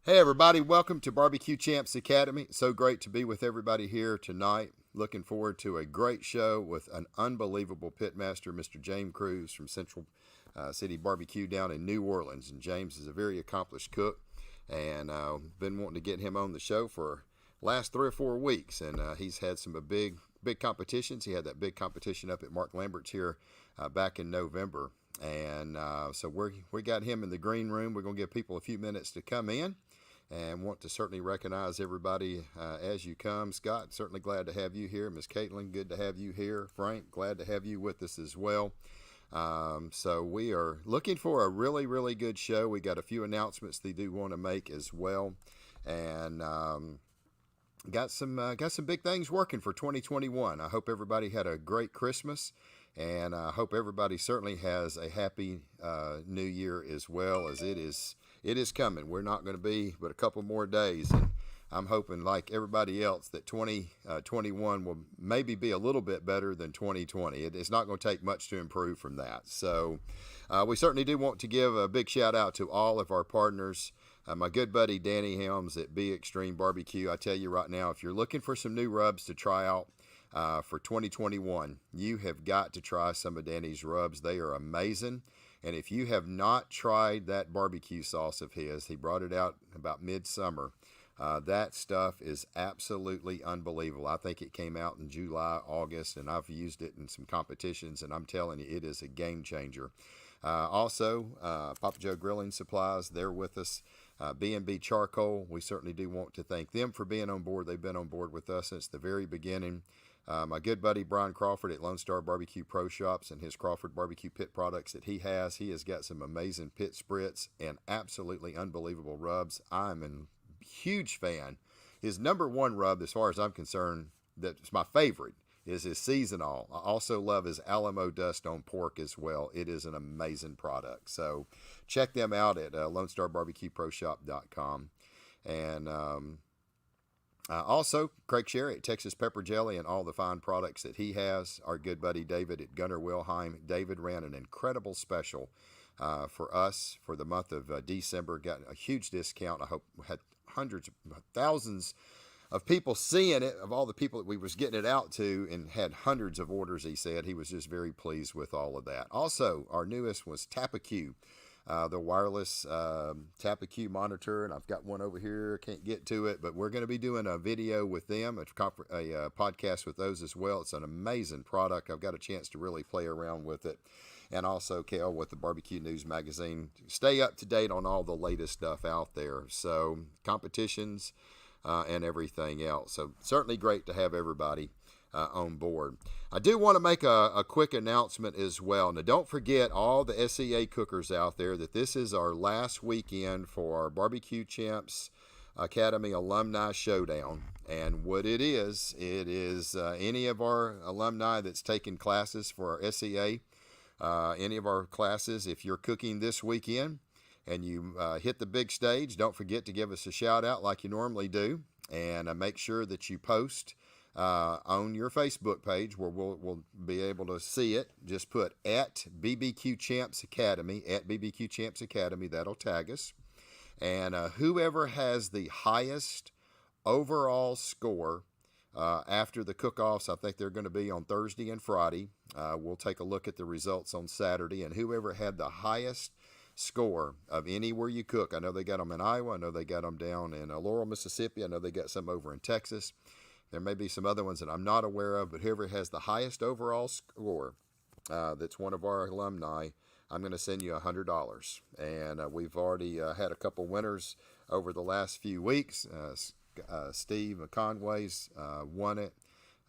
Hey everybody, welcome to Barbecue Champs Academy. So great to be with everybody here tonight. Looking forward to a great show with an unbelievable pitmaster, Mr. James Cruse from Central City BBQ down in New Orleans. And James is a very accomplished cook, and been wanting to get him on the show for last 3 or 4 weeks. And he's had some big competitions. He had that big competition up at Mark Lambert's here back in November. And so we got him in the green room. We're going to give people a few minutes to come in, and want to certainly recognize everybody as you come. Scott, certainly glad to have you here. Miss Caitlin, good to have you here. Frank, glad to have you with us as well. So we are looking for a really, really good show. We got a few announcements they do want to make as well, and got some big things working for 2021. I hope everybody had a great Christmas, and I hope everybody certainly has a happy New Year as well, as it is coming. We're not going to be but a couple more days, and I'm hoping, like everybody else, that 2021 will maybe be a little bit better than 2020. It's not going to take much to improve from that. So we certainly do want to give a big shout out to all of our partners. My good buddy Danny Helms at Be Extreme Barbecue. I tell you right now, if you're looking for some new rubs to try out for 2021, you have got to try some of Danny's rubs. They are amazing. And if you have not tried that barbecue sauce of his, he brought it out about midsummer. That stuff is absolutely unbelievable. I think it came out in July, August, and I've used it in some competitions, and I'm telling you, it is a game changer. Also, Papa Joe Grilling Supplies, they're with us. B&B Charcoal, we certainly do want to thank them for being on board. They've been on board with us since the very beginning. My good buddy Brian Crawford at Lone Star Barbecue Pro Shops and his Crawford Barbecue Pit products that he has got some amazing pit spritz and absolutely unbelievable rubs. I'm a huge fan. His number one rub, as far as I'm concerned, that's my favorite, is his seasonal. I also love his Alamo Dust on pork as well. It is an amazing product. So check them out at LoneStarBarbecueProShop.com. And also, Craig Sherry at Texas Pepper Jelly and all the fine products that he has. Our good buddy David at Gunnar Wilhelm. David ran an incredible special for us for the month of December. Got a huge discount. I hope we had hundreds, thousands of people seeing it, of all the people that we was getting it out to, and had hundreds of orders. He said he was just very pleased with all of that. Also, our newest was Tapacue. The wireless Tapacue monitor, and I've got one over here. Can't get to it, but we're going to be doing a video with them, a podcast with those as well. It's an amazing product. I've got a chance to really play around with it. And also, Kel, with the Barbecue News Magazine, stay up to date on all the latest stuff out there. So competitions and everything else. So certainly great to have everybody on board. I do want to make a quick announcement as well. Now, don't forget all the SEA cookers out there that this is our last weekend for our Barbecue Champs Academy Alumni Showdown. And what it is any of our alumni that's taken classes for our SEA, any of our classes, if you're cooking this weekend and you hit the big stage, don't forget to give us a shout out like you normally do, and make sure that you post on your Facebook page where we'll be able to see it. Just put at BBQ Champs Academy, at BBQ Champs Academy. That'll tag us. And whoever has the highest overall score after the cook-offs, I think they're going to be on Thursday and Friday. We'll take a look at the results on Saturday. And whoever had the highest score of anywhere you cook, I know they got them in Iowa. I know they got them down in Laurel, Mississippi. I know they got some over in Texas. There may be some other ones that I'm not aware of, but whoever has the highest overall score that's one of our alumni, I'm going to send you $100. And we've already had a couple winners over the last few weeks. Steve Conway's won it.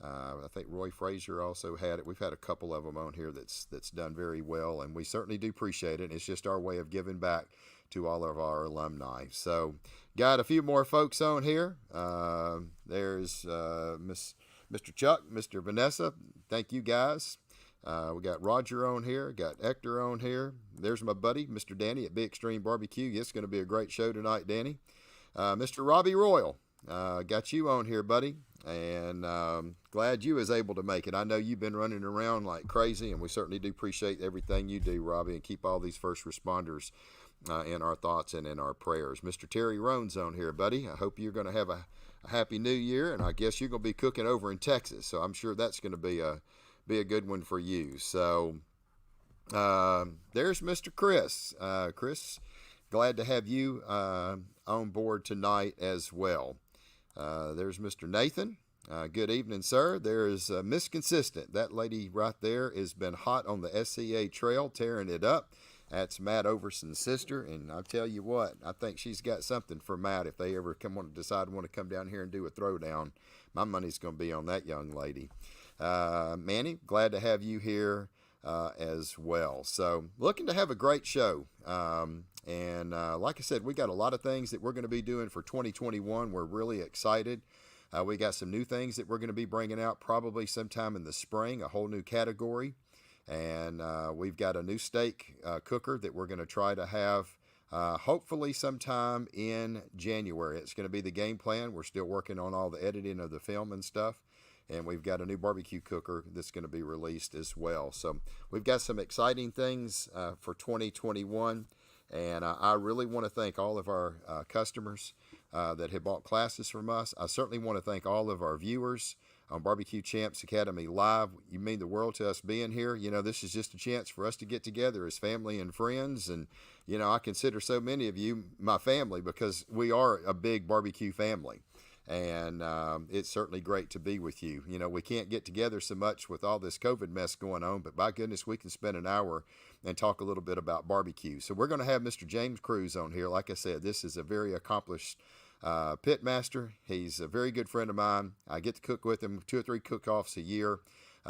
I think Roy Frazier also had it. We've had a couple of them on here that's done very well, and we certainly do appreciate it. It's just our way of giving back to all of our alumni. So got a few more folks on here. There's Mr. Chuck, Mr. Vanessa. Thank you guys. We got Roger on here, got Hector on here. There's my buddy, Mr. Danny at Big Extreme Barbecue. It's going to be a great show tonight, Danny. Mr. Robbie Royal, got you on here, buddy, and glad you was able to make it. I know you've been running around like crazy, and we certainly do appreciate everything you do, Robbie, and keep all these first responders in our thoughts and in our prayers. Mr. Terry Roan's on here, buddy. I hope you're going to have a happy new year, and I guess you're going to be cooking over in Texas, so I'm sure that's going to be a good one for you. So there's Mr. Chris. Chris, glad to have you on board tonight as well. There's Mr. Nathan. Good evening, sir. There's Miss Consistent. That lady right there has been hot on the SCA trail, tearing it up. That's Matt Overson's sister, and I'll tell you what, I think she's got something for Matt if they ever want to come down here and do a throwdown. My money's going to be on that young lady. Manny, glad to have you here as well. So looking to have a great show. And like I said, we got a lot of things that we're going to be doing for 2021. We're really excited. We got some new things that we're going to be bringing out probably sometime in the spring, a whole new category. And we've got a new steak cooker that we're going to try to have hopefully sometime in January. It's going to be the game plan. We're still working on all the editing of the film and stuff. And we've got a new barbecue cooker that's going to be released as well. So we've got some exciting things for 2021. And I really want to thank all of our customers that have bought classes from us. I certainly want to thank all of our viewers on Barbecue Champs Academy Live. You mean the world to us being here. You know, this is just a chance for us to get together as family and friends. And, you know, I consider so many of you my family because we are a big barbecue family. And it's certainly great to be with you. You know, we can't get together so much with all this COVID mess going on, but by goodness, we can spend an hour and talk a little bit about barbecue. So we're going to have Mr. James Cruse on here. Like I said, this is a very accomplished pitmaster. He's a very good friend of mine. I get to cook with him 2 or 3 cook-offs a year.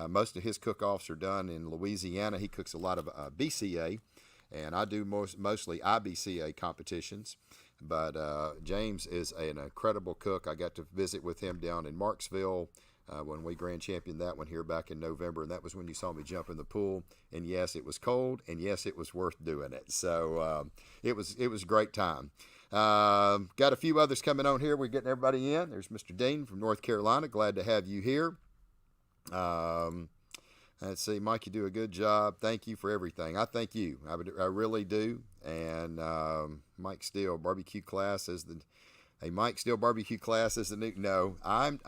Most of his cook-offs are done in Louisiana. He cooks a lot of BCA, and I do mostly IBCA competitions. But James is an incredible cook. I got to visit with him down in Marksville when we grand championed that one here back in November, and that was when you saw me jump in the pool. And yes, it was cold, and yes, it was worth doing it. So it was a great time. Got a few others coming on here. We're getting everybody in. There's Mr. Dean from North Carolina. Glad to have you here. Let's see, Mike, you do a good job. Thank you for everything. I thank you. I really do. And Mike Steele, barbecue class is the. Hey, Mike Steele, barbecue class is the new. No, I'm.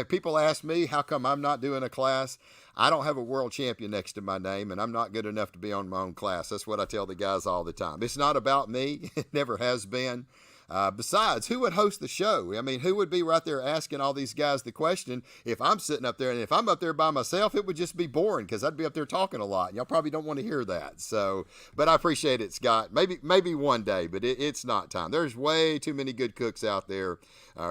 People ask me how come I'm not doing a class. I don't have a world champion next to my name, and I'm not good enough to be on my own class. That's what I tell the guys all the time. It's not about me. It never has been. Besides, who would host the show? I mean, who would be right there asking all these guys the question if I'm sitting up there? And if I'm up there by myself, it would just be boring because I'd be up there talking a lot. And y'all probably don't want to hear that. So, but I appreciate it, Scott. Maybe one day, but it's not time. There's way too many good cooks out there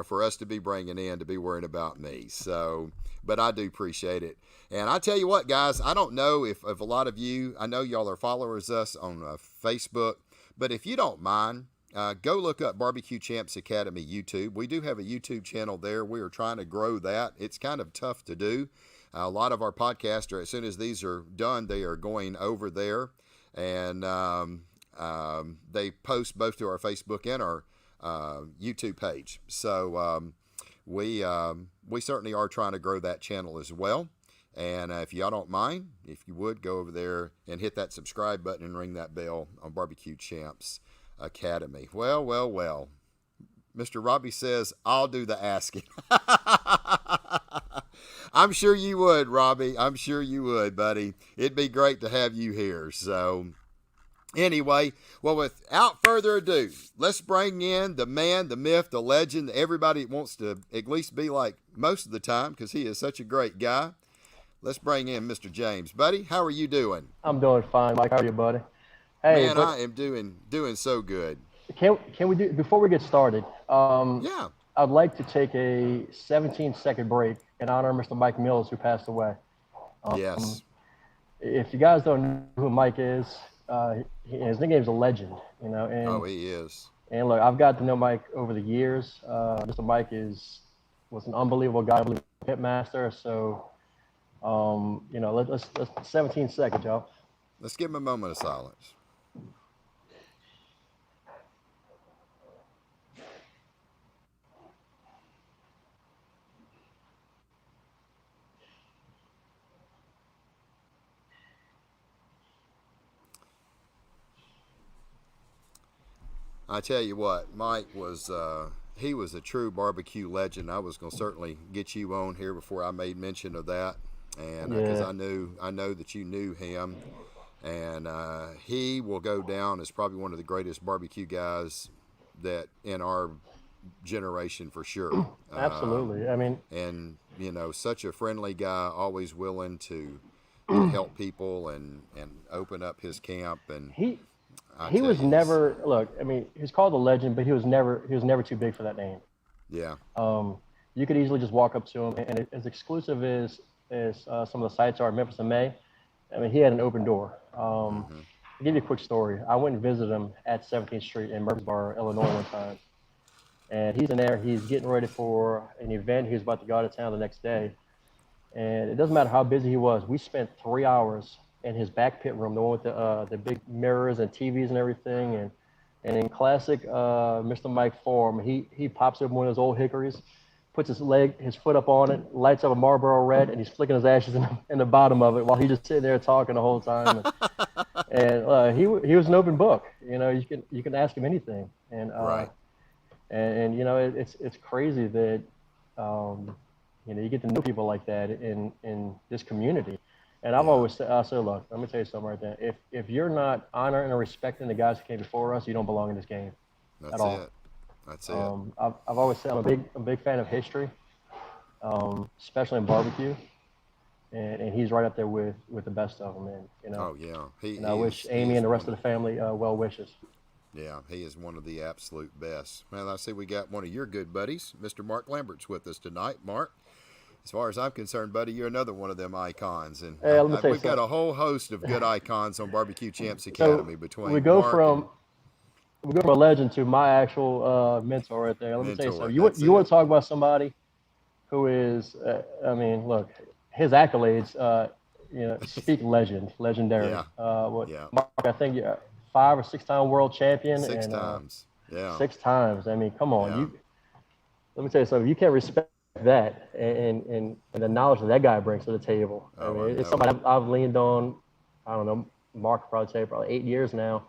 for us to be bringing in to be worrying about me. So, but I do appreciate it. And I tell you what, guys, I don't know if a lot of you, I know y'all are followers us on Facebook, but if you don't mind, go look up Barbecue Champs Academy YouTube. We do have a YouTube channel there. We are trying to grow that. It's kind of tough to do. A lot of our podcasts are, as soon as these are done, they are going over there. And they post both to our Facebook and our YouTube page. So we certainly are trying to grow that channel as well. And if y'all don't mind, if you would, go over there and hit that subscribe button and ring that bell on Barbecue Champs Academy. Well. Mr. Robbie says, I'll do the asking. I'm sure you would, Robbie. I'm sure you would, buddy. It'd be great to have you here. So anyway, well, without further ado, let's bring in the man, the myth, the legend, everybody wants to at least be like most of the time because he is such a great guy. Let's bring in Mr. James. Buddy, how are you doing? I'm doing fine, Mike. How are you, buddy? Hey, man, I am doing so good. Can we do, before we get started, yeah. I'd like to take a 17-second break in honor of Mr. Mike Mills, who passed away. Yes. If you guys don't know who Mike is, his nickname's a legend, you know. And, he is. And look, I've got to know Mike over the years. Mr. Mike was an unbelievable guy, Pitmaster. So, you know, let's 17 seconds, y'all. Let's give him a moment of silence. I tell you what, Mike was he was a true barbecue legend. I was going to certainly get you on here before I made mention of that, and because Yeah. I know that you knew him, and he will go down as probably one of the greatest barbecue guys that in our generation for sure. Absolutely. I mean, And you know, such a friendly guy, always willing to help people and open up his camp. And he I he tell was you, he's never look. I mean, he's called a legend, but he was never too big for that name. yeah, You could easily just walk up to him, and as exclusive as some of the sites are in Memphis in May, I mean, he had an open door. hmm I'll give you a quick story. I went and visited him at 17th Street in Murfreesboro, Illinois, one time, and he's in there. He's getting ready for an event. He was about to go out of town the next day, and it doesn't matter how busy he was. We spent 3 hours in his back pit room, the one with the big mirrors and TVs and everything, and in classic Mr. Mike form, he pops up one of those old hickories, puts his foot up on it, lights up a Marlboro Red, and he's flicking his ashes in the bottom of it while he's just sitting there talking the whole time. And he was an open book. You know, you can ask him anything, right, and you know it's crazy that you know you get to know people like that in this community. And I've yeah, always said, I said, look, let me tell you something right there. If you're not honoring and respecting the guys who came before us, you don't belong in this game at that's all. it, that's it. I've always said I'm a big fan of history, especially in barbecue, and he's right up there with the best of them. And you know, Oh yeah, and I wish he Amy is and the rest one of of the family well wishes. yeah, he is one of the absolute best. Man, I see we got one of your good buddies, Mr. Mark Lambert's with us tonight. Mark, as far as I'm concerned, buddy, you're another one of them icons, and Hey, let me tell you we've got something. a whole host of good icons on Barbecue Champs So Academy we between go Mark and from we go from a legend to my actual mentor right there. Let me tell you mentor. something. That's You want it. to talk about somebody who is, I mean, look, his accolades, you know, speak legendary. Yeah, What yeah, Mark, I think you're 5 or 6 time world champion six and times. Yeah, 6 times. I mean, come on, yeah, you. Let me tell you something. You can't respect that and the knowledge that that guy brings to the table. I oh, I mean, it's know. somebody I've leaned on. I don't know. Mark would probably say probably 8 years now,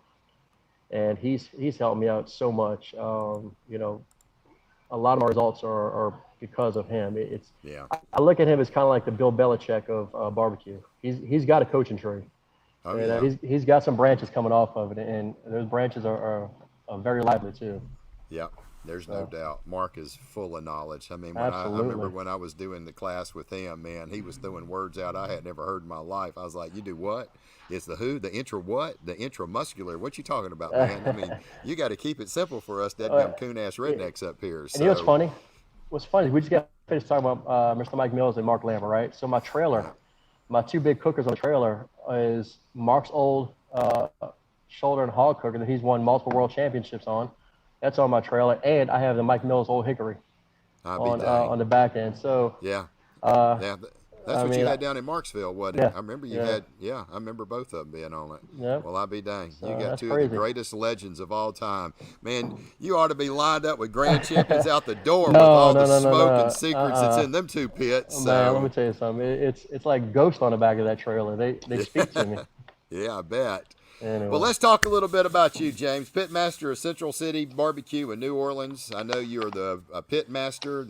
and he's helped me out so much. You know, a lot of my results are because of him. It's Yeah, I look at him as kind of like the Bill Belichick of barbecue. He's got a coaching tree, oh and yeah. he's got some branches coming off of it, and those branches are very lively too. Yep, there's no So doubt. Mark is full of knowledge. I mean, I remember absolutely. when I was doing the class with him, man, he was throwing words out I had never heard in my life. I was like, "You do what? It's the who? The intra what? The intramuscular? What you talking about, man? I mean, you got to keep it simple for us, dead Uh, gum coon ass and rednecks up here." you know what's So, funny? What's funny is we just got finished talking about Mr. Mike Mills and Mark Lambert, right? So my trailer, right. my two big cookers on the trailer is Mark's old shoulder and hog cooker that he's won multiple world championships on. That's on my trailer, and I have the Mike Mills old hickory I'll be dang. on the back end. So Yeah, uh, yeah. That's I what you mean, had down in Marksville, wasn't it? yeah, I remember you yeah, had, yeah, I remember both of them being on it. yeah. Well, I'll be dang. You So got that's two of the crazy. greatest legends of all time. Man, you ought to be lined up with grand champions out the door with No, all the no, no, no, smoke and no. secrets that's in them two pits. Man, let me So, tell you something. It's like ghost on the back of that trailer. They yeah, speak to me. yeah, I bet. Well, Anyway, let's talk a little bit about you, James. Pitmaster of Central City BBQ in New Orleans. I know you're the pitmaster,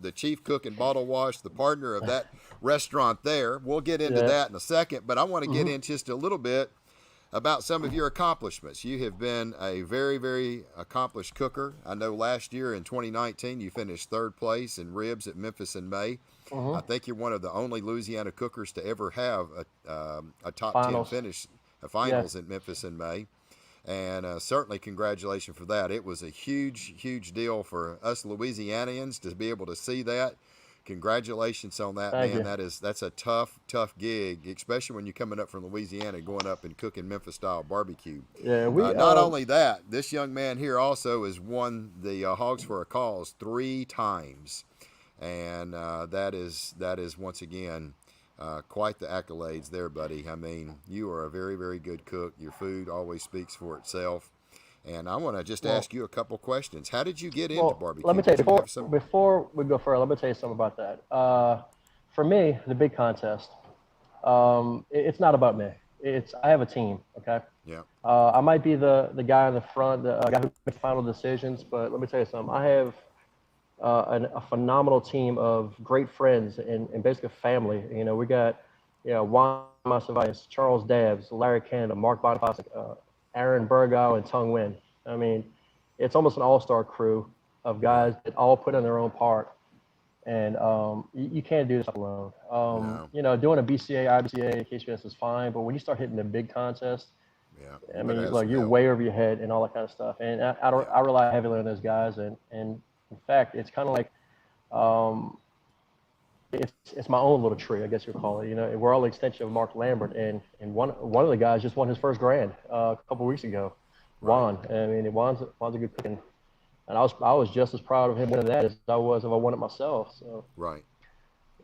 the chief cook and bottle wash, the partner of that restaurant there. We'll get into yeah. that in a second, but I want to get Hmm. in just a little bit about some of your accomplishments. You have been a very, very accomplished cooker. I know last year in 2019 you finished third place in ribs at Memphis in May. Hmm. I think you're one of the only Louisiana cookers to ever have a top 10 Finals. finish, Yes. finals in Memphis in May. And certainly congratulations for that. It was a huge, huge deal for us Louisianians to be able to see that. Congratulations on that, Thank man. you. That's a tough, tough gig, especially when you're coming up from Louisiana, going up and cooking Memphis style barbecue. Yeah, we Not only that, this young man here also has won the Hogs for a Cause 3 times, and that is once again quite the accolades there, buddy. I mean, you are a very, very good cook. Your food always speaks for itself. And I want to just well, ask you a couple questions. How did you get into well. Let barbecue? me tell you Did you before have some? before we go further. Let me tell you something about that. For me, the big contest, it's not about me. I have a team. Okay. Yeah. I might be the guy in the front, the guy who makes final decisions, but let me tell you something. I have a phenomenal team of great friends and basically family. You know, we got, Juan Massavias, Charles Dabbs, Larry Canada, Mark Boniface, Aaron Burgow, and Tung Nguyen. I mean, it's almost an all-star crew of Right. guys that all put in their own part. And you can't do this alone. No. Doing a BCA, IBCA, KCS is fine, but when you start hitting the big contests, Yeah. I You better mean, have like some you're help. way over your head and all that kind of stuff. And Yeah. I rely heavily on those guys. And in fact, it's kind of like um, it's my own little tree, I guess you'd call it. You know, we're all an extension of Mark Lambert, and one of the guys just won his first grand a couple of weeks ago. Right. Juan. I mean, Juan's a good pick, and I was just as proud of him winning that as I was if I won it myself. So Right.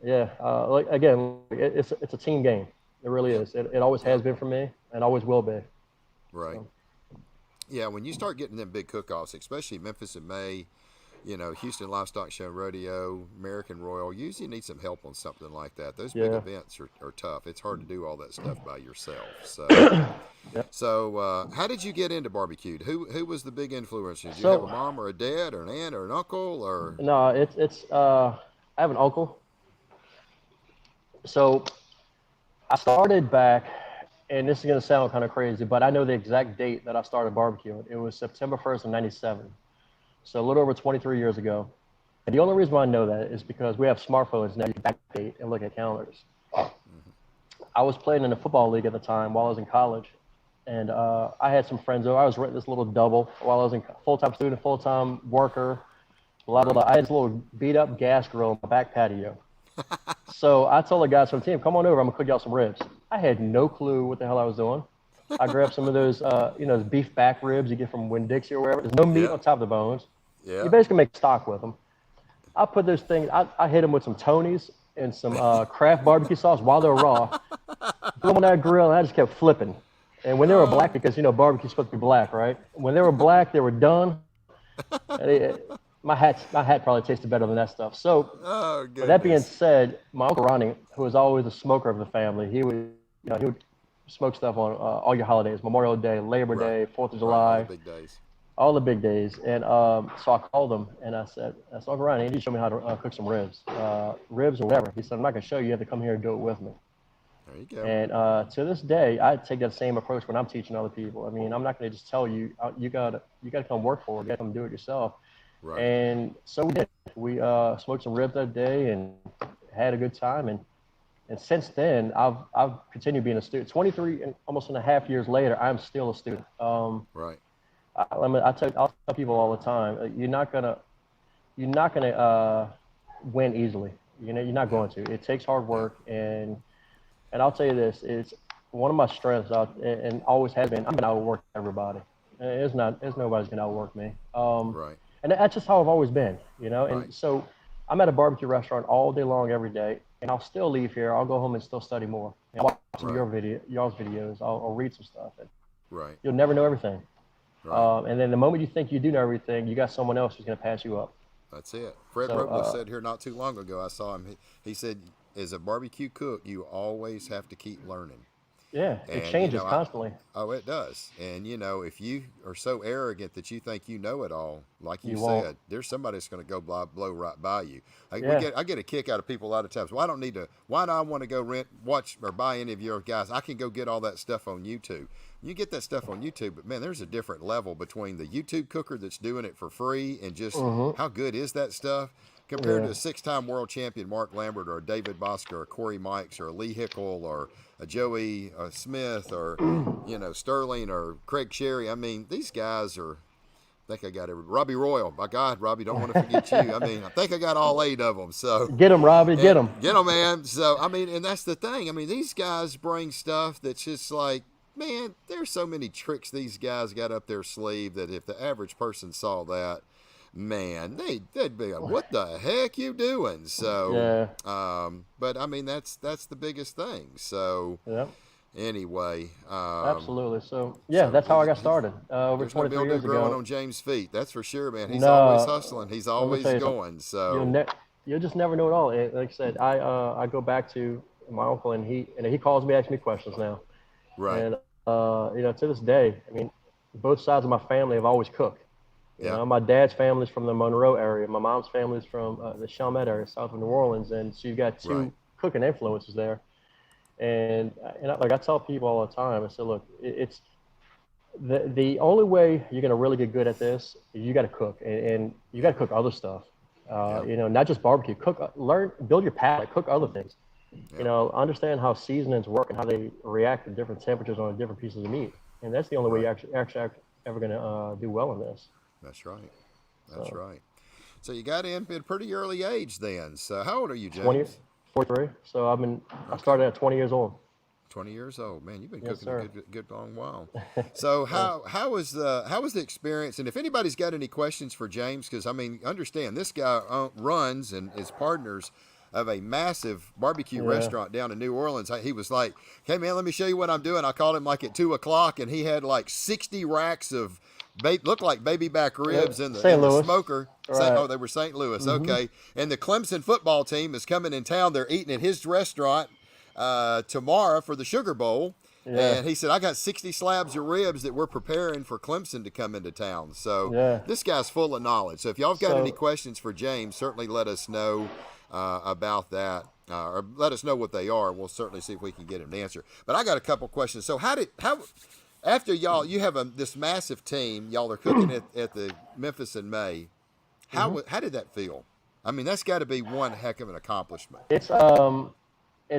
yeah, like again, it's a team game. It really Yep. is. It always Yep. has been for me, and always will be. Right. So, Yeah. When you start getting them big cook-offs, especially Memphis in May, Houston Livestock Show Rodeo, American Royal, usually need some help on something like that. Those big yeah. events are tough. It's hard to do all that stuff by yourself. So, Yep. how did you get into barbecue? Who was the big influence? Did you have a So mom or a dad or an aunt or an uncle or? no, it's I have an uncle. So I started back, and this is gonna sound kind of crazy, but I know the exact date that I started barbecuing. It was September 1st of '97. So a little over 23 years ago. And the only reason why I know that is because we have smartphones now. You can backdate and look at calendars. Mhm. I was playing in the football league at the time while I was in college, and I had some friends over. I was renting this little double while I was in full-time student, full-time worker, blah blah Right. blah. I had this little beat-up gas grill in my back patio. So I told the guys from the team, "Come on over. I'm gonna cook y'all some ribs." I had no clue what the hell I was doing. I grabbed some of those, those beef back ribs you get from Winn-Dixie or wherever. There's no meat Yeah. on top of the bones. You Yeah. basically make stock with them. I put those things. I hit them with some Tonys and some Kraft barbecue sauce while they're raw. Threw them on that grill, and I just kept flipping. And when they were black, Oh. because barbecue's supposed to be black, right? When they were black, they were done. And my hat probably tasted better than that stuff. So, Oh with that being goodness. said, my uncle Ronnie, who was always a smoker of the family, he would smoke stuff on all your holidays: Memorial Day, Labor Right. Day, Fourth of Right. All the July, big days. all the big days. And so I called him and I said, Uncle Ronnie, you need to show me how to cook some ribs, ribs or whatever. He said, I'm not gonna show you. You have to come here and do it with me. There you go. And to this day, I take that same approach when I'm teaching other people. I mean, I'm not going to just tell you, you gotta come work for it. You got to come do it yourself. Right. And so we did. We smoked some ribs that day and had a good time. And since then, I've continued being a student. 23 and almost and a half years later, I'm still a student. Right. I'll tell people all the time, you're not gonna win easily. You're not Yeah. going to. It takes hard Yeah. work, and I'll tell you this: it's one of my strengths, and always has been. I'm gonna outwork everybody. There's nobody's gonna outwork me. Right. And that's just how I've always been. Right. And so I'm at a barbecue restaurant all day long, every day, and I'll still leave here. I'll go home and still study more. And I'll watch some of Right. y'all's videos. I'll read some stuff. And Right. you'll never know everything. Right. And then the moment you think you do know everything, you got someone else who's gonna pass you up. That's it. Fred So Robles said here not too long ago. I saw him. He said, "As a barbecue cook, you always have to keep learning." yeah, it And changes constantly. oh, it does. And if you are so arrogant that you think you know it all, like you You won't. said, there's somebody that's going to go blow right by you. Yeah, I get a kick out of people a lot of times. Well, I don't need to. Why do I want to go watch, or buy any of your guys? I can go get all that stuff on YouTube. You get that stuff on YouTube, but man, there's a different level between the YouTube cooker that's doing it for free and just hmm how good is that stuff compared yeah, to a six-time world champion Mark Lambert or a David Bosca or a Corey Mikes or a Lee Hickle or a Joey Smith or Sterling or Craig Sherry. I mean, these guys are. I think I got every Robbie Royal. By God, Robbie, don't want to forget you. I mean, I think I got all 8 of them. So get him, Robbie, get and him. get them, man. So I mean, and that's the thing. I mean, these guys bring stuff that's just like, man, there's so many tricks these guys got up their sleeve that if the average person saw that, man, they'd be like, what the heck you doing? So, Yeah, but I mean, that's the biggest thing. So yeah, anyway, absolutely. So yeah, so that's how I got started over there's no 23 mildew years growing ago. on James' feet. That's for sure, man. He's always No, hustling. He's let me always tell you something. going. You'll So ne- you'll just never know it all. Like I said, I go back to my uncle, and he calls me, asks me questions now. Right. And to this day, I mean, both sides of my family have always cooked. Yeah. My dad's family's from the Monroe area. My mom's family's from the Chalmette area, south of New Orleans, and so you've got Right. two cooking influences there. Like I tell people all the time, I say, look, it's the only way you're gonna really get good at this is you got to cook, and you got to cook other stuff. Yeah. Not just barbecue. Cook, learn, build your palate. Cook other things. Yeah. Understand how seasonings work and how they react to different temperatures on different pieces of meat. And that's the only way Right. you're actually ever gonna do well in this. That's right. That's So right. So you got in at a pretty early age then. So how old are you, 20, James? 43. So I Okay. started at 20 years old. 20 years old. Man, you've been Yes, cooking a sir. good long while. So Yeah. how was the experience? And if anybody's got any questions for James, because I mean, understand this guy runs and is partners of a massive barbecue Yeah. restaurant down in New Orleans. He was like, "Hey man, let me show you what I'm doing." I called him like at 2 o'clock, and he had like 60 racks of looked like baby back Yeah. ribs in the St. Louis. smoker. Right. Oh, they were St. Louis. Mm-hmm. Okay, and the Clemson football team is coming in town. They're eating at his restaurant tomorrow for the Sugar Bowl. Yeah. And he said, I got 60 slabs of ribs that we're preparing for Clemson to come into town. So Yeah. this guy's full of knowledge. So if y'all have got any So questions for James, certainly let us know about that. Or let us know what they are. We'll certainly see if we can get an answer. But I got a couple questions. So after you have this massive team, y'all are cooking at the Memphis in May. mhm. How did that feel? I mean, that's got to be one heck of an accomplishment. It's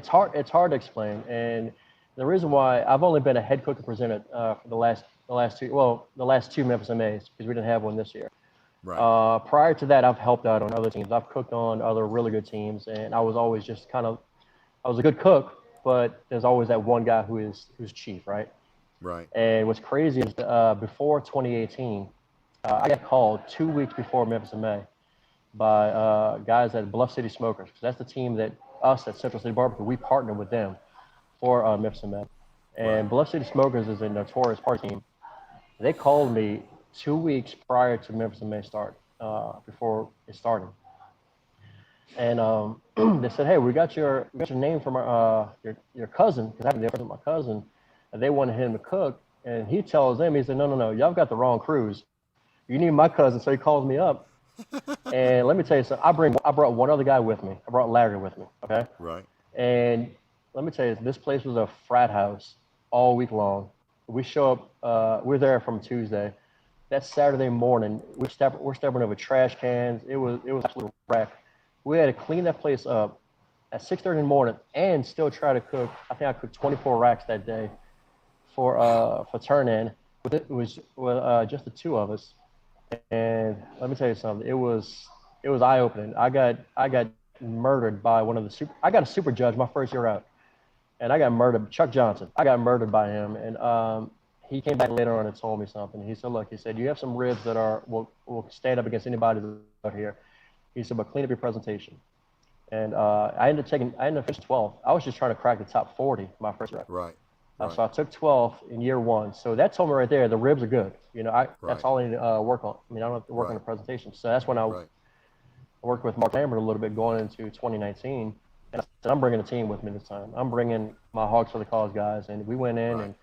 hard to explain, and the reason why I've only been a head cook and presenter for the last two Memphis MAs because we didn't have one this year. Right, Prior to that, I've helped out on other teams. I've cooked on other really good teams, and I was always just I was a good cook, but there's always that one guy who's chief, right? right, And what's crazy is before 2018, I got called 2 weeks before Memphis in May by guys at Bluff City Smokers. 'Cause that's the team that us at Central City BBQ, we partner with them for Memphis in May. right, And Bluff City Smokers is a notorious party team. They called me 2 weeks prior to Memphis in May start, before it started. And they said, "Hey, we got your name from your cousin because I have a difference with my cousin, and they wanted him to cook." And he tells them, he said, "No, no, no, y'all got the wrong Cruse. You need my cousin." So he calls me up, and let me tell you something. I brought one other guy with me. I brought Larry with me. Okay, right, and let me tell you, this place was a frat house all week long. We show up. We're there from Tuesday. That Saturday morning, we're stepping over trash cans. It was absolute wreck. We had to clean that place up at 6:30 in the morning and still try to cook. I think I cooked 24 racks that day wow, for turn in. It was just the two of us. And let me tell you something. It was eye opening. I got murdered by one of the super. I got a super judge my first year out, and I got murdered. Chuck Johnson. I got murdered by him, and he came back later on and told me something. He said, "Look," he said, "you have some ribs that will stand up against anybody out here." He said, "But clean up your presentation." And I ended up finishing 12th. I was just trying to crack the top 40 my first year. right, right, So I took 12 in year one. So that told me right there, the ribs are good. That's right, all I need to work on. I mean, I don't have to work on right, the presentation. So that's when I right, worked with Mark Lambert a little bit going into 2019. And I said, I'm bringing a team with me this time. I'm bringing my Hogs For The Cause guys. And we went in right. and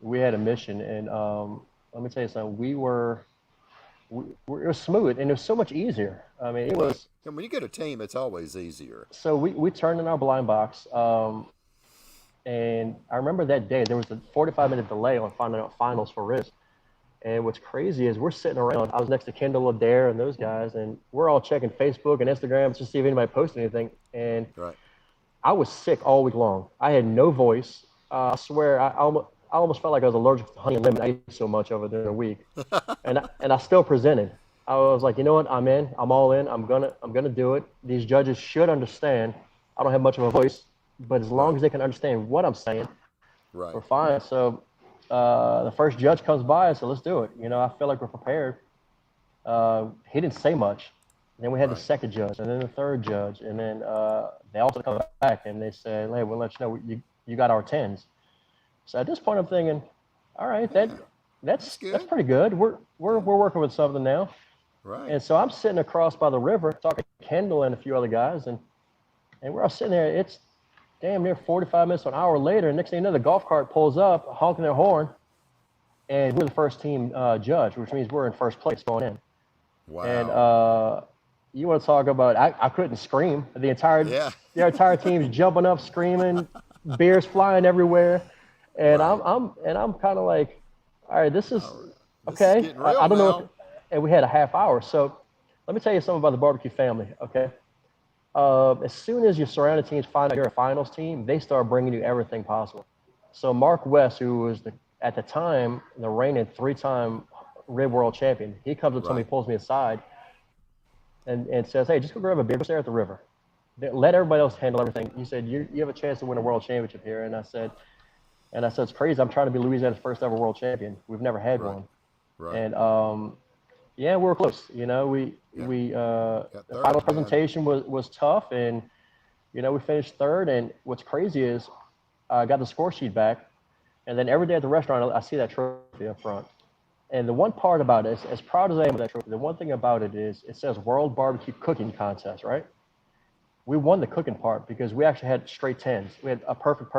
we had a mission. And let me tell you something, it was smooth and it was so much easier. I mean, it Right. was, And when you get a team, it's always easier. so we turned in our blind box. And I remember that day, there was a 45-minute delay on finding out finals for ribs. And what's crazy is we're sitting around. I was next to Kendall Adair and those guys, and we're all checking Facebook and Instagram to see if anybody posted anything. And Right. I was sick all week long. I had no voice. I swear, I almost felt like I was allergic to honey and lemon. I ate so much over the week, and I still presented. I was like, you know what? I'm in. I'm all in. I'm gonna do it. These judges should understand. I don't have much of a voice, but as long Right. as they can understand what I'm saying, Right. we're fine. So the first judge comes by and said, let's do it. I feel like we're prepared. He didn't say much. Then we had the Right. second judge, and then the third judge, and then they also come back and they said, "Hey, we'll let you know you got our tens." So at this point, I'm thinking, "All right, Yeah. That's that's good. pretty good. We're Yeah. working with something now." Right. And so I'm sitting across by the river talking to Kendall and a few other guys, and we're all sitting there. damn near 45 minutes to an hour later, and next thing you know, the golf cart pulls up, honking their horn, and we're the first team judge, which means we're in first place going in. Wow. And you want to talk about? I couldn't scream. The entire team's jumping up, screaming, beers flying everywhere, and Right. I'm kind of like, all right, this is This okay. is getting real I don't know. now. And we had a half hour, so let me tell you something about the barbecue family. Okay, as soon as your surrounding teams find out you're a finals team, they start bringing you everything possible. So Mark West, who was at the time the reigning 3-time rib world champion, he comes up to me, pulls me aside, and says, "Hey, just go grab a beer, go stare at the river. Let everybody else handle everything." He said, "You have a chance to win a world championship here." And I said, "It's crazy. I'm trying to be Louisiana's first ever world champion. We've never had one." Right. And yeah, we were close. You know, the final presentation was tough, and you know, we finished third. And what's crazy is I got the score sheet back, and then every day at the restaurant, I see that trophy up front. And the one part about it, as proud as I am of that trophy, the one thing about it is it says World Barbecue Cooking Contest, right? We won the cooking part because we actually had straight 10s. We had a perfect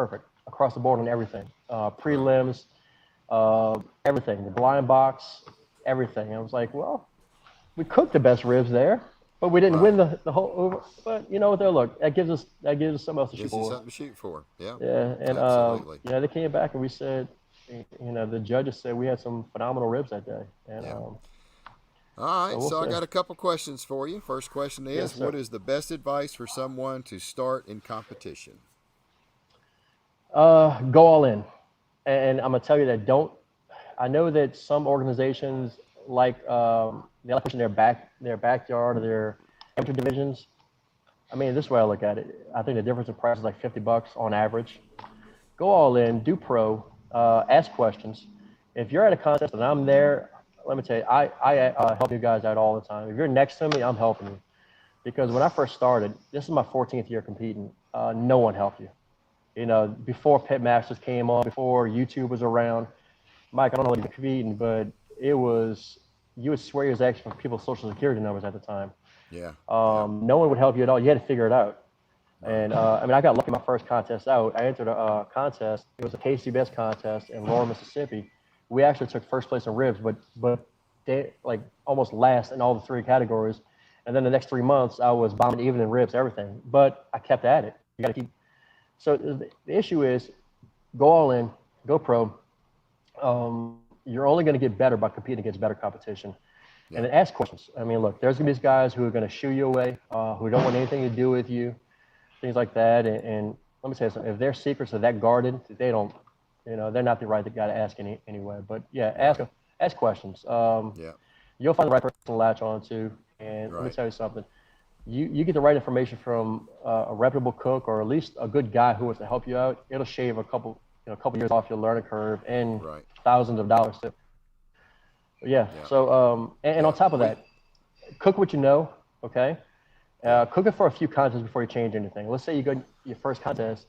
across the board on everything. Prelims, everything, the blind box, everything. I was like, well, we cooked the best ribs there, but we didn't win the whole over. But you know what? Look, that gives us something else to shoot for. Something to shoot for. Yeah. Yeah, and absolutely. you know, they came back and we said, you know, the judges said we had some phenomenal ribs that day. And All right, so I got a couple questions for you. First question is, Yes, what is the best advice for someone to start in competition? go all in. And I'm gonna tell you that I know that some organizations like they like pushing their backyard or their amateur divisions. I mean, this way I look at it. I think the difference in price is like $50 on average. Go all in, do pro, ask questions. If you're at a contest and I'm there, let me tell you, I help you guys out all the time. If you're next to me, I'm helping you. Because when I first started, this is my 14th year competing, no one helped you. You know, before Pitmasters came on, before YouTube was around, Mike, I don't know what you're competing, but you would swear your actions from people's social security numbers at the time. Yeah. No one would help you at all. You had to figure it out. And I mean, I got lucky my first contest out. I entered a contest. It was a KCBS contest in Laurel, Mississippi. We actually took first place in ribs, but they like almost last in all the 3 categories. And then the next 3 months, I was bombing even in ribs, everything. But I kept at it. You got to keep. So the issue is, go all in, go pro. You're only going to get better by competing against better competition. And then ask questions. I mean, look, there's going to be these guys who are going to shoo you away, who don't want anything to do with you, things like that. And let me tell you something. If their secrets are that guarded, they don't, you know, they're not the right guy to ask anyway. But yeah, ask questions. You'll find the right person to latch on to. And let me tell you something. You get the right information from a reputable cook, or at least a good guy who wants to help you out. It'll shave a couple years off your learning curve and thousands of dollars too. Yeah. So and on top of that, cook what you know. Okay. Cook it for a few contests before you change anything. Let's say you go to your first contest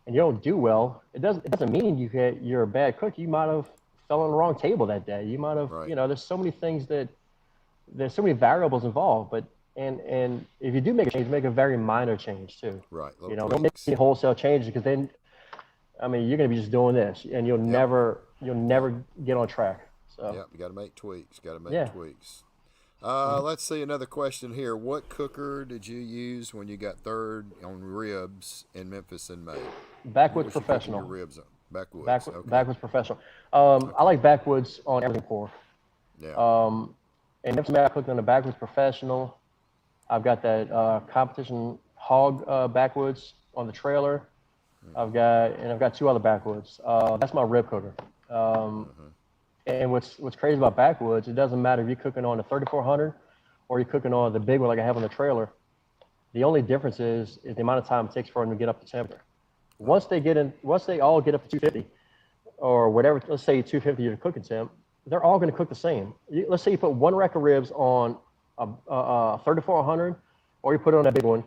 and you don't do well. It doesn't mean you're a bad cook. You might have fell on the wrong table that day. You might have, you know, there's so many things there's so many variables involved. But and if you do make a change, make a very minor change too. Right. You know, don't make any wholesale changes, because then, I mean, you're going to be just doing this, and you'll never get on track. So you got to make tweaks. Tweaks. Let's see another question here. What cooker did you use when you got third on ribs in Memphis in May? Backwoods Professional. Your ribs on? Backwoods. Backwoods Professional. I like Backwoods on everything pork. Yeah. And Memphis in May, I cooked on the Backwoods Professional. I've got that competition hog backwoods on the trailer. I've got 2 other backwoods. That's my rib cooker. And what's crazy about backwoods, it doesn't matter if you're cooking on the 3400 or you're cooking on the big one like I have on the trailer. The only difference is the amount of time it takes for them to get up to temperature. Once they all get up to 250 or whatever, let's say 250 your cooking temp, they're all going to cook the same. Let's say you put 1 rack of ribs on a 3400, or you put it on a big one,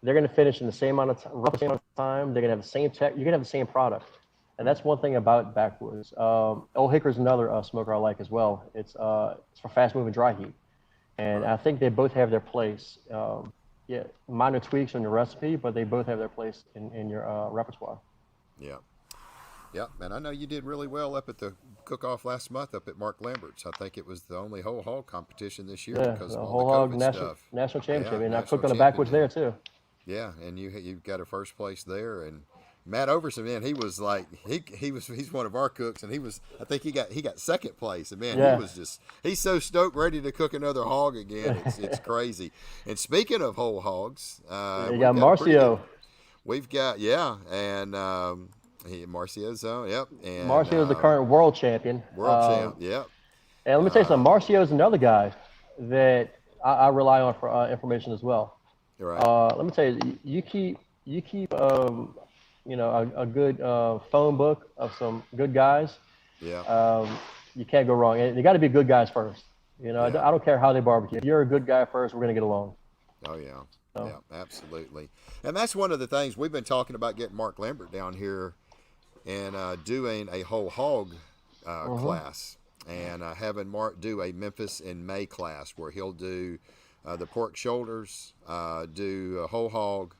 they're going to finish in the same amount of time, roughly same amount of time. They're going to have the same you're going to have the same product. And that's one thing about backwoods. Old Hickory is another smoker I like as well. It's for fast moving dry heat. And I think they both have their place. yeah, minor tweaks on your recipe, but they both have their place in your repertoire. Yeah. Yeah, and I know you did really well up at the cook-off last month up at Mark Lambert's. I think it was the only whole hog competition this year Yeah, because the of all the whole hog COVID stuff. national Yeah, championship, and I national cooked on the champion. backwards there too. Yeah, and you got a first place there, and Matt Overson, man, he was like he's one of our cooks, and I think he got second place, and man, Yeah, he's so stoked, ready to cook another hog again. It's crazy. And speaking of whole hogs, you we've got got a pretty good. Marcio. We've got and Marcio's yep, and Marcio is the current world champion. world champ, yep. And let me tell you something. Marcio is another guy that I rely on for information as well. Right. Let me tell you, you keep a good phone book of some good guys. Yeah. You can't go wrong. And they got to be good guys first. Yeah. I don't care how they barbecue. If you're a good guy first, we're gonna get along. Oh yeah. Yeah, absolutely. And that's one of the things we've been talking about, getting Mark Lambert down here and doing a whole hog class, and having Mark do a Memphis in May class where he'll do the pork shoulders, do a whole hog,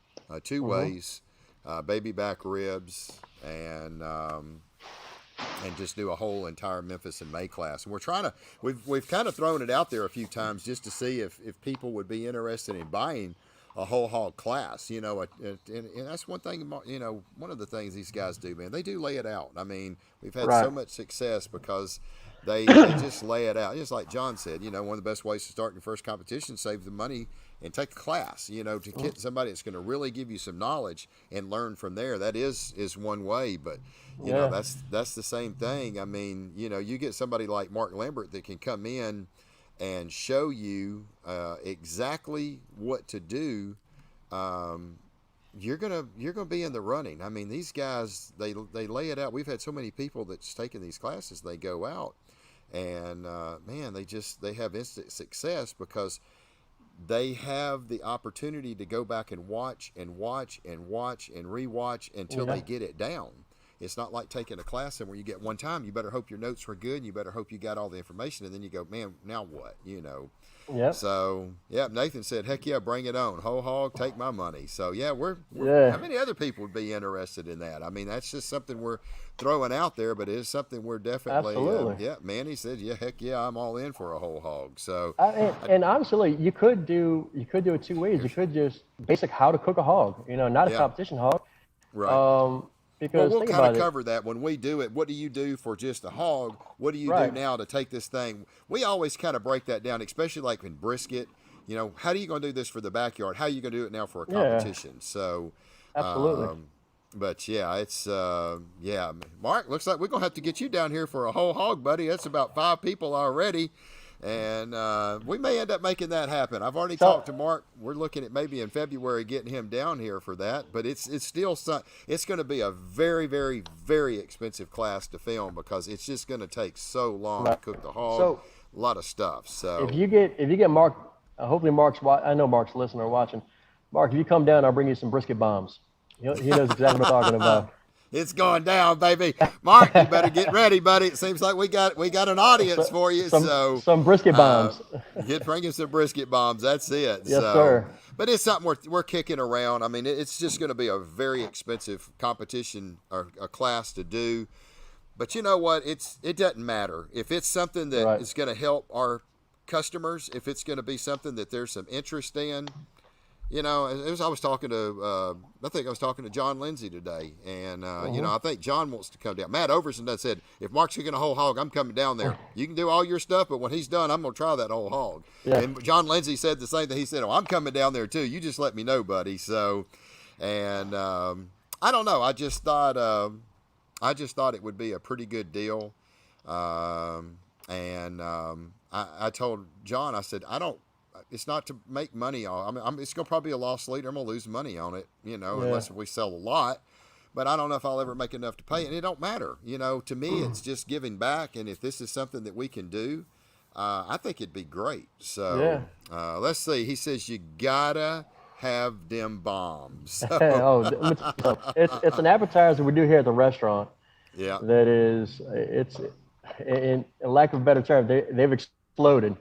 two ways, baby back ribs, and just do a whole entire Memphis in May class. And we're trying to, we've kind of thrown it out there a few times just to see if people would be interested in buying a whole hog class, and that's one thing, one of the things these guys do, man. They do lay it out. I mean, we've had so much success because they just lay it out. Just like John said, one of the best ways to start your first competition, save the money and take a class, to get somebody that's going to really give you some knowledge and learn from there. That is one way, but that's the same thing. I mean, you get somebody like Mark Lambert that can come in and show you exactly what to do. You're gonna be in the running. I mean, these guys, they lay it out. We've had so many people that's taken these classes. They go out and man, they have instant success because they have the opportunity to go back and watch and watch and watch and rewatch until they get it down. It's not like taking a class and where you get one time, you better hope your notes were good and you better hope you got all the information, and then you go, man, now what? Yeah. So Nathan said, heck yeah, bring it on. Whole hog, take my money. So we're how many other people would be interested in that? I mean, that's just something we're throwing out there, but it is something we're definitely Manny said, heck yeah, I'm all in for a whole hog. So and honestly, you could do it two ways. You could just basic how to cook a hog, not a competition hog. Right. Because we'll kind of cover that when we do it. What do you do for just a hog? What do you do now to take this thing? We always kind of break that down, especially like in brisket. How are you going to do this for the backyard? How are you going to do it now for a competition? So, absolutely. But it's Mark, looks like we're going to have to get you down here for a whole hog, buddy. That's about 5 people already. And we may end up making that happen. I've already talked to Mark. We're looking at maybe in February getting him down here for that. But it's still it's going to be a very, very, very expensive class to film because it's just going to take so long to cook the hog. A lot of stuff. So if you get Mark, hopefully I know Mark's listening or watching. Mark, if you come down, I'll bring you some brisket bombs. He knows exactly what I'm talking about. It's going down, baby. Mark, you better get ready, buddy. It seems like we got an audience for you. Some brisket bombs. Bring us some brisket bombs. That's it. Yes, sir. But it's something we're kicking around. I mean, it's just going to be a very expensive competition or a class to do. But you know what? It doesn't matter if it's something that is going to help our customers. If it's going to be something that there's some interest in. I was talking to John Lindsay today, and I think John wants to come down. Matt Overson said, if Mark's cooking a whole hog, I'm coming down there. You can do all your stuff, but when he's done, I'm going to try that whole hog. Yeah. And John Lindsay said the same thing. He said, I'm coming down there too. You just let me know, buddy. So, and I don't know. I just thought it would be a pretty good deal. I told John, I said, it's not to make money on. I mean, it's going to probably be a loss leader. I'm going to lose money on it, unless we sell a lot. But I don't know if I'll ever make enough to pay. And it don't matter. To me, it's just giving back. And if this is something that we can do, I think it'd be great. So let's see. He says you gotta have them bombs. So. It's an appetizer we do here at the restaurant. Yeah. That is, in lack of a better term, they've exploded.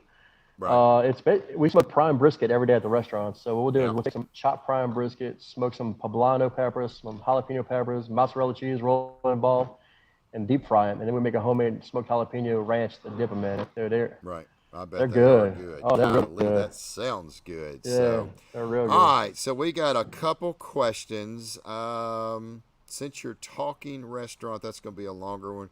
Right. We smoke prime brisket every day at the restaurant. So what we'll do is Yeah. we'll take some chopped prime brisket, smoke some poblano peppers, some jalapeno peppers, mozzarella cheese, roll in ball, and deep fry them. And then we make a homemade smoked jalapeno ranch to dip them in. Right. I They're bet they are good. good. Oh, they're really Golly, good. that sounds good. Yeah, So, they're real good. all right. So we got a couple questions. Since you're talking restaurant, that's going to be a longer one.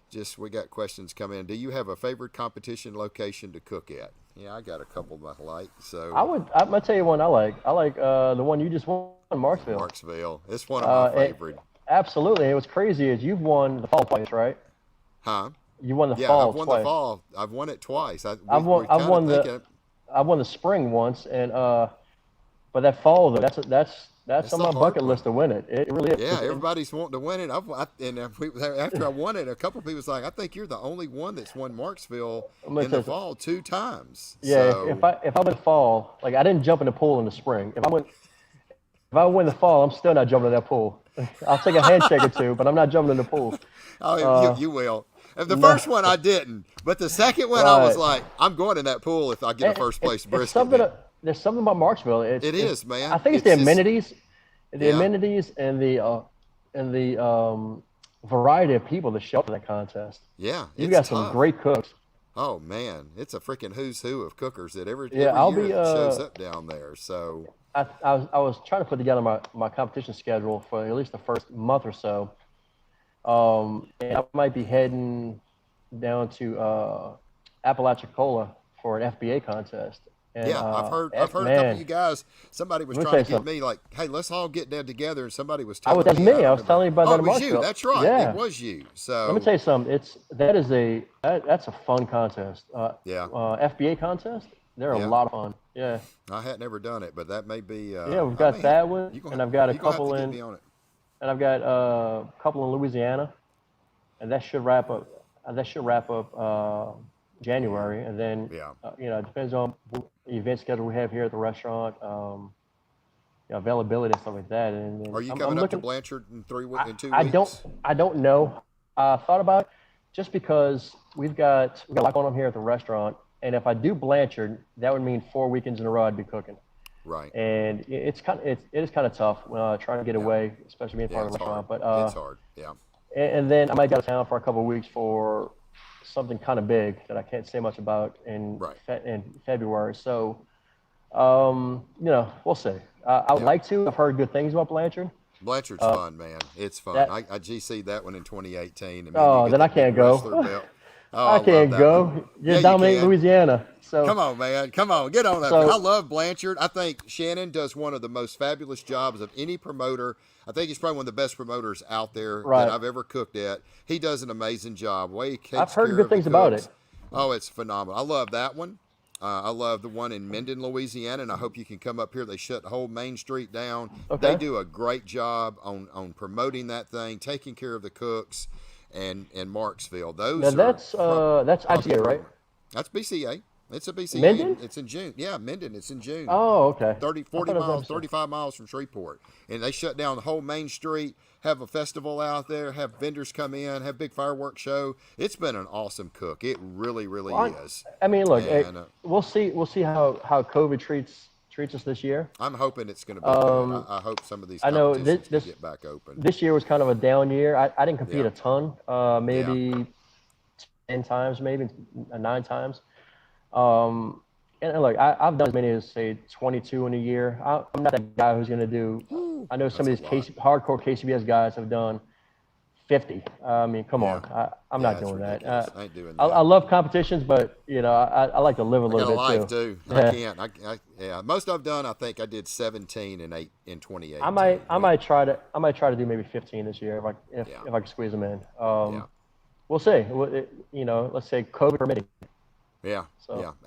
Just we got questions coming in. Do you have a favorite competition location to cook at? Yeah, I got a couple that I like. So I'm gonna tell you one I like. I like the one you just won, Marksville. Marksville, it's one of my favorite. Absolutely. And what's crazy is you've won the fall twice, right? Huh? You won the Yeah, fall I've won twice. the fall. I've won it twice. I've won. I've won the. I won the spring once, and but that fall though, that's on my bucket list to win it. It really is. Yeah, everybody's wanting to win it. After I won it, a couple of people was like, "I think you're the only one that's won Marksville in the fall 2 times." Yeah, So, if I win the fall, like I didn't jump in the pool in the spring. If I win the fall, I'm still not jumping in that pool. I'll take a handshake or two, but I'm not jumping in the pool. you will. The first one I didn't, but the second one I was like, I'm going in that pool if I get a first place brisket. There's something about Marksville. It is, man. I think it's the amenities, amenities and the variety of people that show up for that contest. Yeah, you got some great cooks. Oh man, it's a freaking who's who of cookers that every I'll year be, shows up down there. So I was trying to put together my competition schedule for at least the first month or so. And I might be heading down to Apalachicola for an FBA contest. And, yeah, I've heard a couple of you guys. Somebody was trying to get me like, "Hey, let's all get down together." And somebody was telling me. That's me. I was telling you about that. It was you. That's right. Yeah. It was you. So let me tell you something. That's a fun contest. FBA contest. They're a lot of fun. Yeah. I had never done it, but that may be. We've got that one, and I've got a couple in. And I've got a couple in Louisiana, and that should wrap up. January, and then it depends on the event schedule we have here at the restaurant, availability and stuff like that. And are you coming up to Blanchard in 2 weeks? I don't know. I thought about it just because we've got a lot going on here at the restaurant, and if I do Blanchard, that would mean 4 weekends in a row I'd be cooking. Right. And it is kind of tough trying to get away, especially being part of the restaurant. But it's hard. Yeah. And then I might go to town for a couple of weeks for something kind of big that I can't say much about in February. So, we'll see. I would like to. I've heard good things about Blanchard. Blanchard's fun, man. It's fun. I GC'd that one in 2018. Then I can't go. I can't go. You're dominating Louisiana. So come on, man. Come on. Get on up. I love Blanchard. I think Shannon does one of the most fabulous jobs of any promoter. I think he's probably one of the best promoters out there that I've ever cooked at. He does an amazing job. I've heard good things about it. Oh, it's phenomenal. I love that one. I love the one in Minden, Louisiana, and I hope you can come up here. They shut the whole main street down. Okay. They do a great job on promoting that thing, taking care of the cooks, and Marksville. That's ICA, right? That's BCA. It's a BCA. Minden? It's in June. Yeah, Minden. It's in June. Oh, okay. 40 miles, 35 miles from Shreveport. And they shut down the whole main street, have a festival out there, have vendors come in, have big fireworks show. It's been an awesome cook. It really, really is. I mean, look, we'll see how COVID treats us this year. I'm hoping it's going to be good. I hope some of these competitions can get back open. This year was kind of a down year. I didn't compete a ton, maybe 10 times, maybe 9 times. And look, I've done as many as say 22 in a year. I'm not that guy who's going to do. I know some of these hardcore KCBS guys have done 50. I mean, come on, I'm not doing that. I ain't doing that. I love competitions, but I like to live a little bit too. I can't. Most I've done, I think I did 17 and 8 in 2018. I might try to do maybe 15 this year if I can squeeze them in. We'll see. Let's say COVID permitting. Yeah,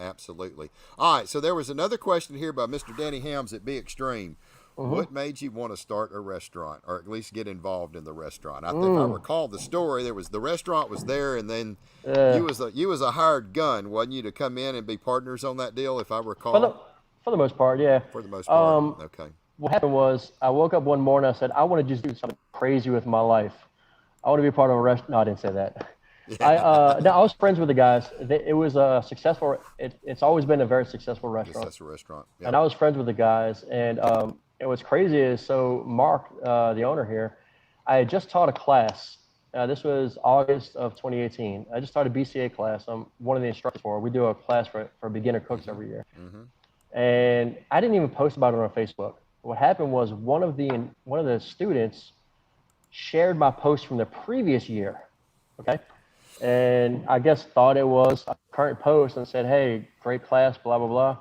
absolutely. All right, so there was another question here by Mr. Danny Hams at Be Extreme. What made you want to start a restaurant, or at least get involved in the restaurant? I think I recall the story. The restaurant was there, and then you was a hired gun, wasn't you, to come in and be partners on that deal, if I recall? For the most part, yeah. For the most part, okay. What happened was I woke up one morning. I said, I want to just do something crazy with my life. I want to be part of a restaurant. No, I didn't say that. No, I was friends with the guys. It was a successful. It's always been a very successful restaurant. That's a restaurant. And Yep. I was friends with the guys. And what's crazy is, so Mark, the owner here, I had just taught a class. This was August of 2018. I just taught a BCA class. I'm one of the instructors for it. We do a class for beginner cooks every year. And I didn't even post about it on Facebook. What happened was one of the students shared my post from the previous year. Okay. And I guess thought it was a current post and said, "Hey, great class, blah, blah, blah."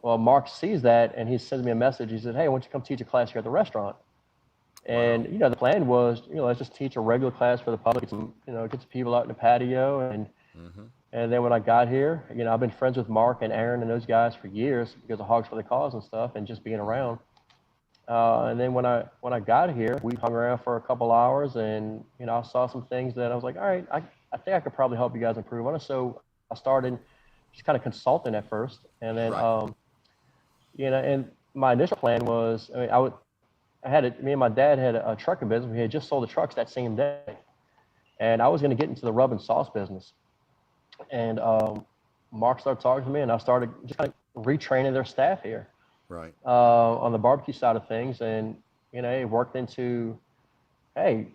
Well, Mark sees that and he sends me a message. He said, "Hey, why don't you come teach a class here at the restaurant?" And, the plan was, let's just teach a regular class for the public, get some people out in the patio. And then when I got here, I've been friends with Mark and Aaron and those guys for years because of Hogs For A Cause and stuff and just being around. And then when I got here, we hung around for a couple hours and, I saw some things that I was like, all right, I think I could probably help you guys improve on it. So I started just kind of consulting at first. And then, and my initial plan was, me and my dad had a trucking business. We had just sold the trucks that same day. And I was going to get into the rub and sauce business. And Mark started talking to me and I started just kind of retraining their staff here. Right. On the barbecue side of things. And, it worked into, hey,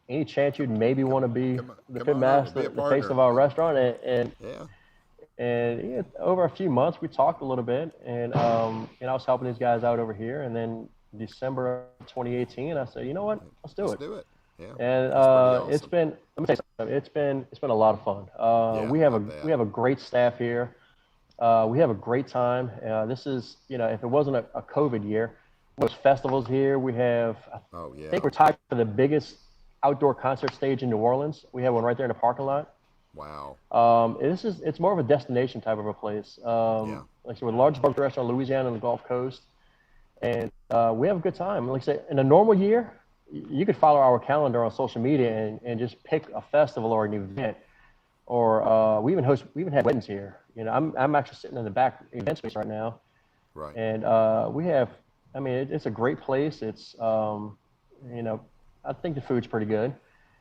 any chance you'd maybe want to be the Pitmaster, the face of our restaurant? And over a few months, we talked a little bit. And, I was helping these guys out over here. And then December of 2018, I said, you know what? Let's do it. Yeah. And awesome. it's been, let me tell you something, it's been a lot of fun. We have a great staff here. We have a great time. This is, if it wasn't a COVID year, there's festivals here. We have, I think we're tied for the biggest outdoor concert stage in New Orleans. We have one right there in the parking lot. Wow. It's more of a destination type of a place. Like I said, we're the largest barbecue restaurant in Louisiana on the Gulf Coast. And we have a good time. Like I said, in a normal year, you could follow our calendar on social media and just pick a festival or an event. Or we even had weddings here. I'm actually sitting in the back event space right now. Right. And we have, it's a great place. It's, I think the food's pretty good.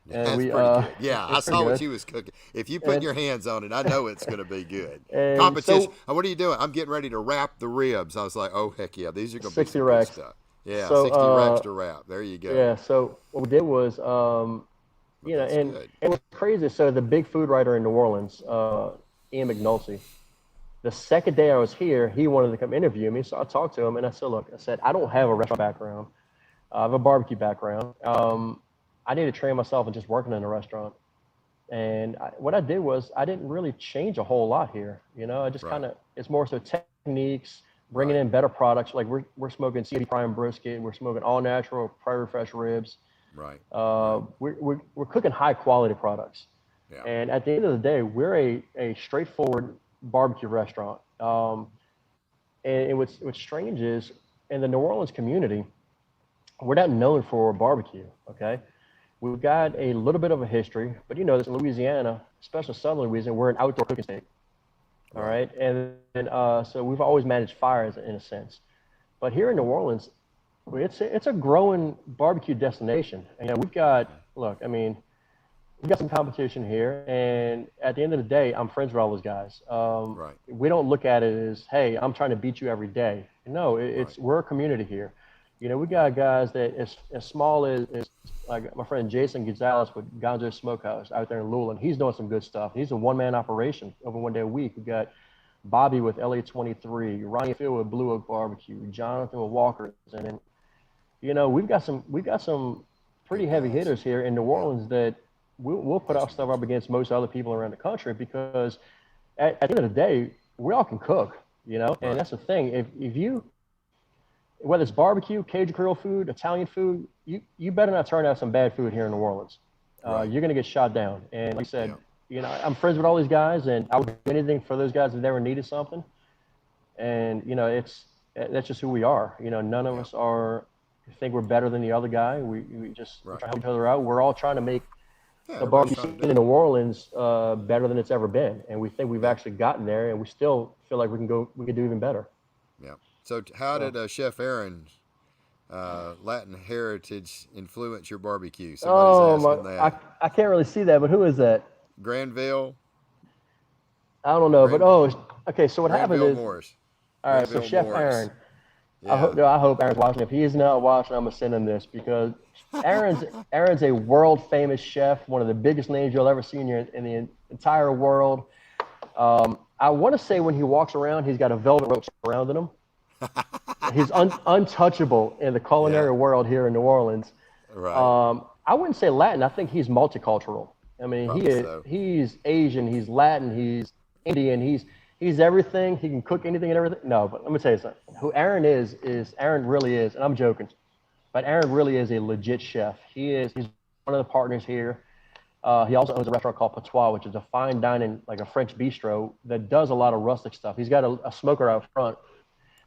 And that's pretty good. Yeah, I saw what you was cooking. If you put your hands on it, I know it's going to be good. Competition. What are you doing? I'm getting ready to wrap the ribs. I was like, oh, heck yeah, these are going to be some good stuff. Yeah, 60 racks to wrap. There you go. Yeah, so what we did was, and it was crazy. So the big food writer in New Orleans, Ian McNulty, the second day I was here, he wanted to come interview me. So I talked to him and I said, look, I don't have a restaurant background. I have a barbecue background. I need to train myself in just working in a restaurant. And what I did was I didn't really change a whole lot here. I just kind of, it's more so techniques, bringing in better products. Like we're smoking CB prime brisket. We're smoking all natural prairie fresh ribs. Right. We're cooking high quality products. Yeah. And at the end of the day, we're a straightforward barbecue restaurant. And what's strange is in the New Orleans community, we're not known for barbecue. Okay. We've got a little bit of a history, but this in Louisiana, especially southern Louisiana, we're an outdoor cooking state. All right. And so we've always managed fires in a sense. But here in New Orleans, it's a growing barbecue destination. And we've got some competition here. And at the end of the day, I'm friends with all those guys. We don't look at it as, hey, I'm trying to beat you every day. No, we're a community here. We got guys that as small as like my friend Jason Gonzalez with Gonzo's Smokehouse out there in Louisville, and he's doing some good stuff. He's a one-man operation over one day a week. We got Bobby with LA23, Ronnie Field with Blue Oak Barbecue, Jonathan with Walker's, and then we've got some pretty heavy hitters here in New Orleans that we'll put our stuff up against most other people around the country because at the end of the day, we all can cook, and that's the thing. If you whether it's barbecue, Cajun Creole food, Italian food, you better not turn out some bad food here in New Orleans. You're going to get shot down. And like I said, I'm friends with all these guys, and I would do anything for those guys if they ever needed something. And, that's just who we are. None of us think we're better than the other guy. We just try to help each other out. We're all trying to make the barbecue scene in New Orleans better than it's ever been. And we think we've actually gotten there, and we still feel like we can do even better. Yeah. So how did Chef Aaron's Latin heritage influence your barbecue? Somebody's asking that. I can't really see that, but who is that? Granville. I don't know, but okay. So what happened Granville is, Morris. all right. So Granville Chef Morris. Aaron, Yeah. I hope Aaron's watching. If he is not watching, I'm gonna send him this because Aaron's a world famous chef, one of the biggest names you'll ever see in the entire world. I want to say when he walks around, he's got a velvet rope surrounding him. He's untouchable in the culinary Yeah. world here in New Orleans. Right. I wouldn't say Latin. I think he's multicultural. I mean, Probably so. he's Asian, he's Latin, he's Indian, he's everything. He can cook anything and everything. No, but let me tell you something. Who Aaron is Aaron really is, and I'm joking, but Aaron really is a legit chef. He's one of the partners here. He also owns a restaurant called Patois, which is a fine dining, like a French bistro that does a lot of rustic stuff. He's got a smoker out front,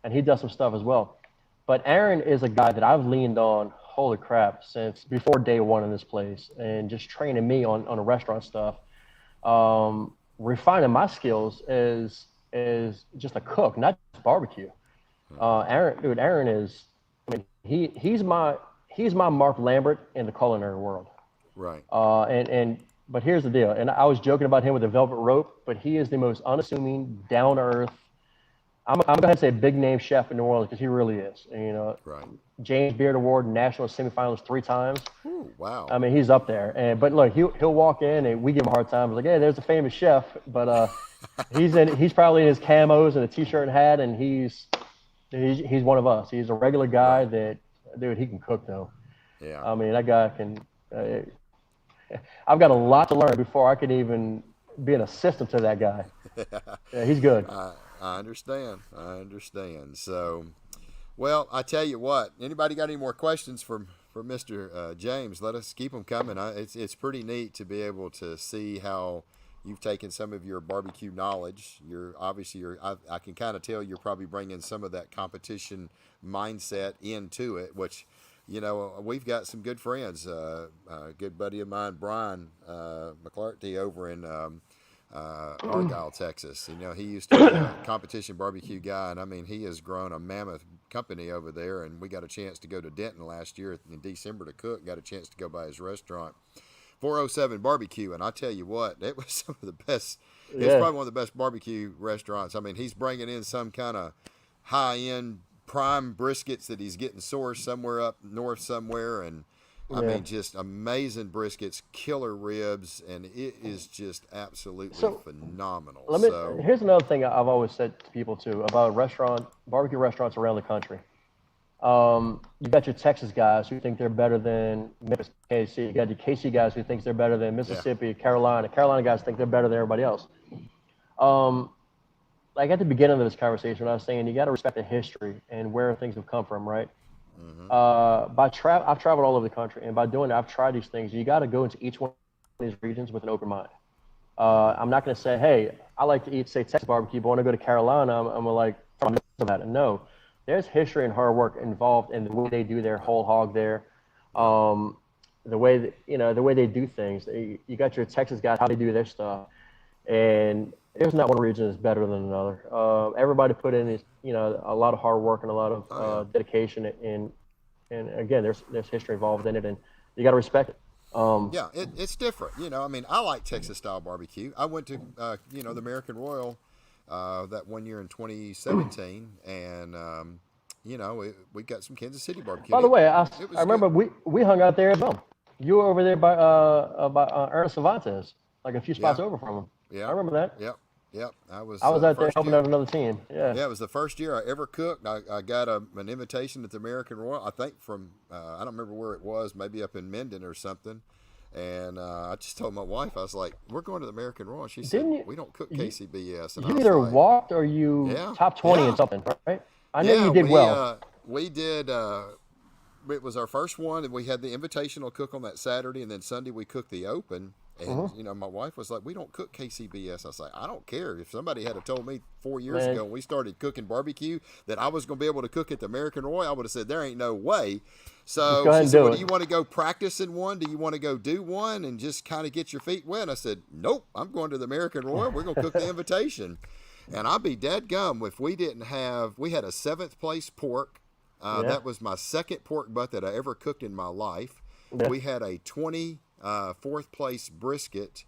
and he does some stuff as well. But Aaron is a guy that I've leaned on, holy crap, since before day one in this place, and just training me on the restaurant stuff, refining my skills as just a cook, not just barbecue. Aaron is, I mean, he's my Mark Lambert in the culinary world. Right. But here's the deal, and I was joking about him with the velvet rope, but he is the most unassuming, down to earth. I'm going to say big name chef in New Orleans because he really is. And, you know, Right. James Beard Award national semifinalist 3 times. Ooh, wow. I mean, he's up there. But look, he'll walk in and we give him a hard time. It's like, hey, there's a famous chef, but he's probably in his camos and a t-shirt and hat, and he's one of us. He's a regular guy that, dude, he can cook though. Yeah. I mean, that guy can. I've got a lot to learn before I can even be an assistant to that guy. Yeah, he's good. I understand. So, well, I tell you what. Anybody got any more questions for Mr. James? Let us keep them coming. It's pretty neat to be able to see how you've taken some of your barbecue knowledge. I can kind of tell you're probably bringing some of that competition mindset into it, which, you know, we've got some good friends. A good buddy of mine, Brian McClarty, over in Argyle, Texas. You know, he used to be a competition barbecue guy, and I mean, he has grown a mammoth company over there. And we got a chance to go to Denton last year in December to cook. Got a chance to go by his restaurant, 407 Barbecue, and I tell you what, it was some of the best. Yeah. It's probably one of the best barbecue restaurants. I mean, he's bringing in some kind of high-end prime briskets that he's getting sourced somewhere up north somewhere, and I mean, just amazing briskets, killer ribs, and it is just absolutely phenomenal. Here's another thing I've always said to people too about barbecue restaurants around the country. You got your Texas guys who think they're better than Memphis, KC. You got your KC guys who think they're better than Mississippi, Carolina. Carolina guys think they're better than everybody else. Like at the beginning of this conversation, I was saying you got to respect the history and where things have come from, right? Mm-hmm. I've traveled all over the country, and by doing that, I've tried these things. You got to go into each one of these regions with an open mind. I'm not going to say, hey, I like to eat, say, Texas barbecue, but when I go to Carolina, I'm like, about it. No, there's history and hard work involved in the way they do their whole hog there. The way they do things. You got your Texas guys, how they do their stuff, and there's not one region that's better than another. Everybody put in a lot of hard work and a lot of dedication, and again, there's history involved in it, and you got to respect it. It's different. You know, I mean, I like Texas style barbecue. I went to the American Royal that one year in 2017, and we got some Kansas City barbecue. By the way, I remember we hung out there as well. You were over there by Ernest Cervantes, like a few spots over from him. Yeah, I remember that. Yep. I was out there helping out another team. Yeah, it was the first year I ever cooked. I got an invitation at the American Royal, I think from, I don't remember where it was, maybe up in Mendon or something. And I just told my wife, I was like, we're going to the American Royal. She said, we don't cook KCBS. And you either walked or you top 20 in something, right? I know you did well. We did. It was our first one, and we had the invitational cook on that Saturday, and then Sunday we cooked the open. And, my wife was like, we don't cook KCBS. I was like, I don't care. If somebody had told me 4 years ago when we started cooking barbecue that I was going to be able to cook at the American Royal, I would have said, there ain't no way. So she said, well, do you want to go practice in one? Do you want to go do one and just kind of get your feet wet? I said, nope, I'm going to the American Royal. We're going to cook the invitation. And I'd be dadgum if we had a 7th place pork. That was my second pork butt that I ever cooked in my life. Yeah. We had a 24th place brisket,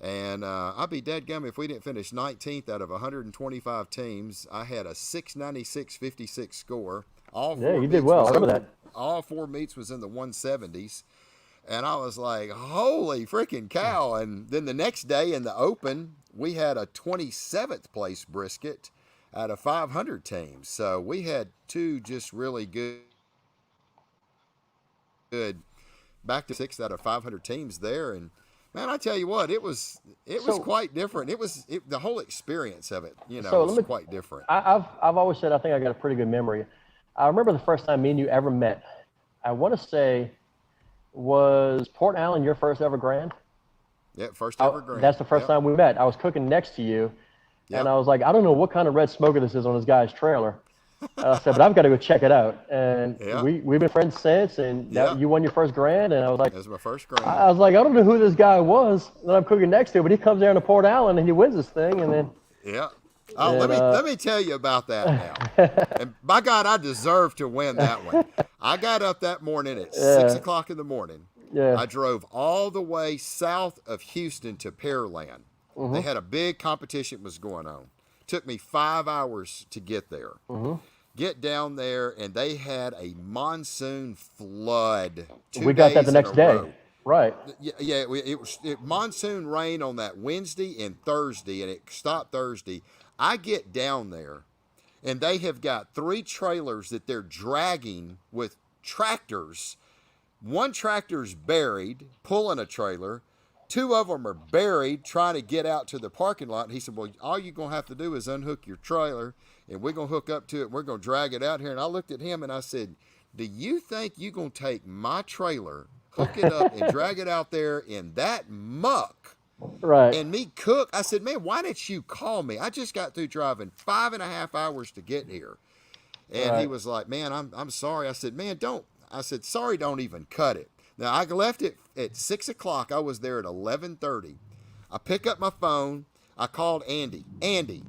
And I'd be dadgum if we didn't finish 19th out of 125 teams. I had a 696.56 score. Yeah, you did well. I remember that. All 4 meets was in the 170s. And I was like, holy freaking cow. And then the next day in the Open, we had a 27th place brisket out of 500 teams. So we had 2 just really good back to 6 out of 500 teams there. And man, I tell you what, it was quite different. The whole experience of it, was quite different. I've always said I think I got a pretty good memory. I remember the first time me and you ever met. I want to say, was Port Allen your first ever Grand? Yeah, first ever Grand. That's the first time we met. I was cooking next to you, and I was like, I don't know what kind of red smoker this is on this guy's trailer. I said, but I've got to go check it out. And we've been friends since, and you won your first Grand, and I was like, that was my first Grand. I was like, I don't know who this guy was that I'm cooking next to, but he comes down to Port Allen and he wins this thing, and then let me tell you about that now. And by God, I deserve to win that one. I got up that morning at 6 o'clock in the morning. Yeah. I drove all the way south of Houston to Pearland. Mm-hmm. They had a big competition was going on. Took me 5 hours to get there. Mm-hmm. Get down there, and they had a monsoon flood. We got that the next day. Right. Yeah, it was monsoon rain on that Wednesday and Thursday, and it stopped Thursday. I get down there, and they have got 3 trailers that they're dragging with tractors. One tractor's buried, pulling a trailer. 2 of them are buried, trying to get out to the parking lot. And he said, well, all you're going to have to do is unhook your trailer, and we're going to hook up to it. We're going to drag it out here. And I looked at him, and I said, do you think you're going to take my trailer, hook it up, and drag it out there in that muck? Right. And me cook? I said, man, why didn't you call me? I just got through driving 5.5 hours to get here. And he was like, man, I'm sorry. I said, man, sorry, don't even cut it. Now, I left it at 6 o'clock. I was there at 11:30. I pick up my phone. I called Andy. Andy,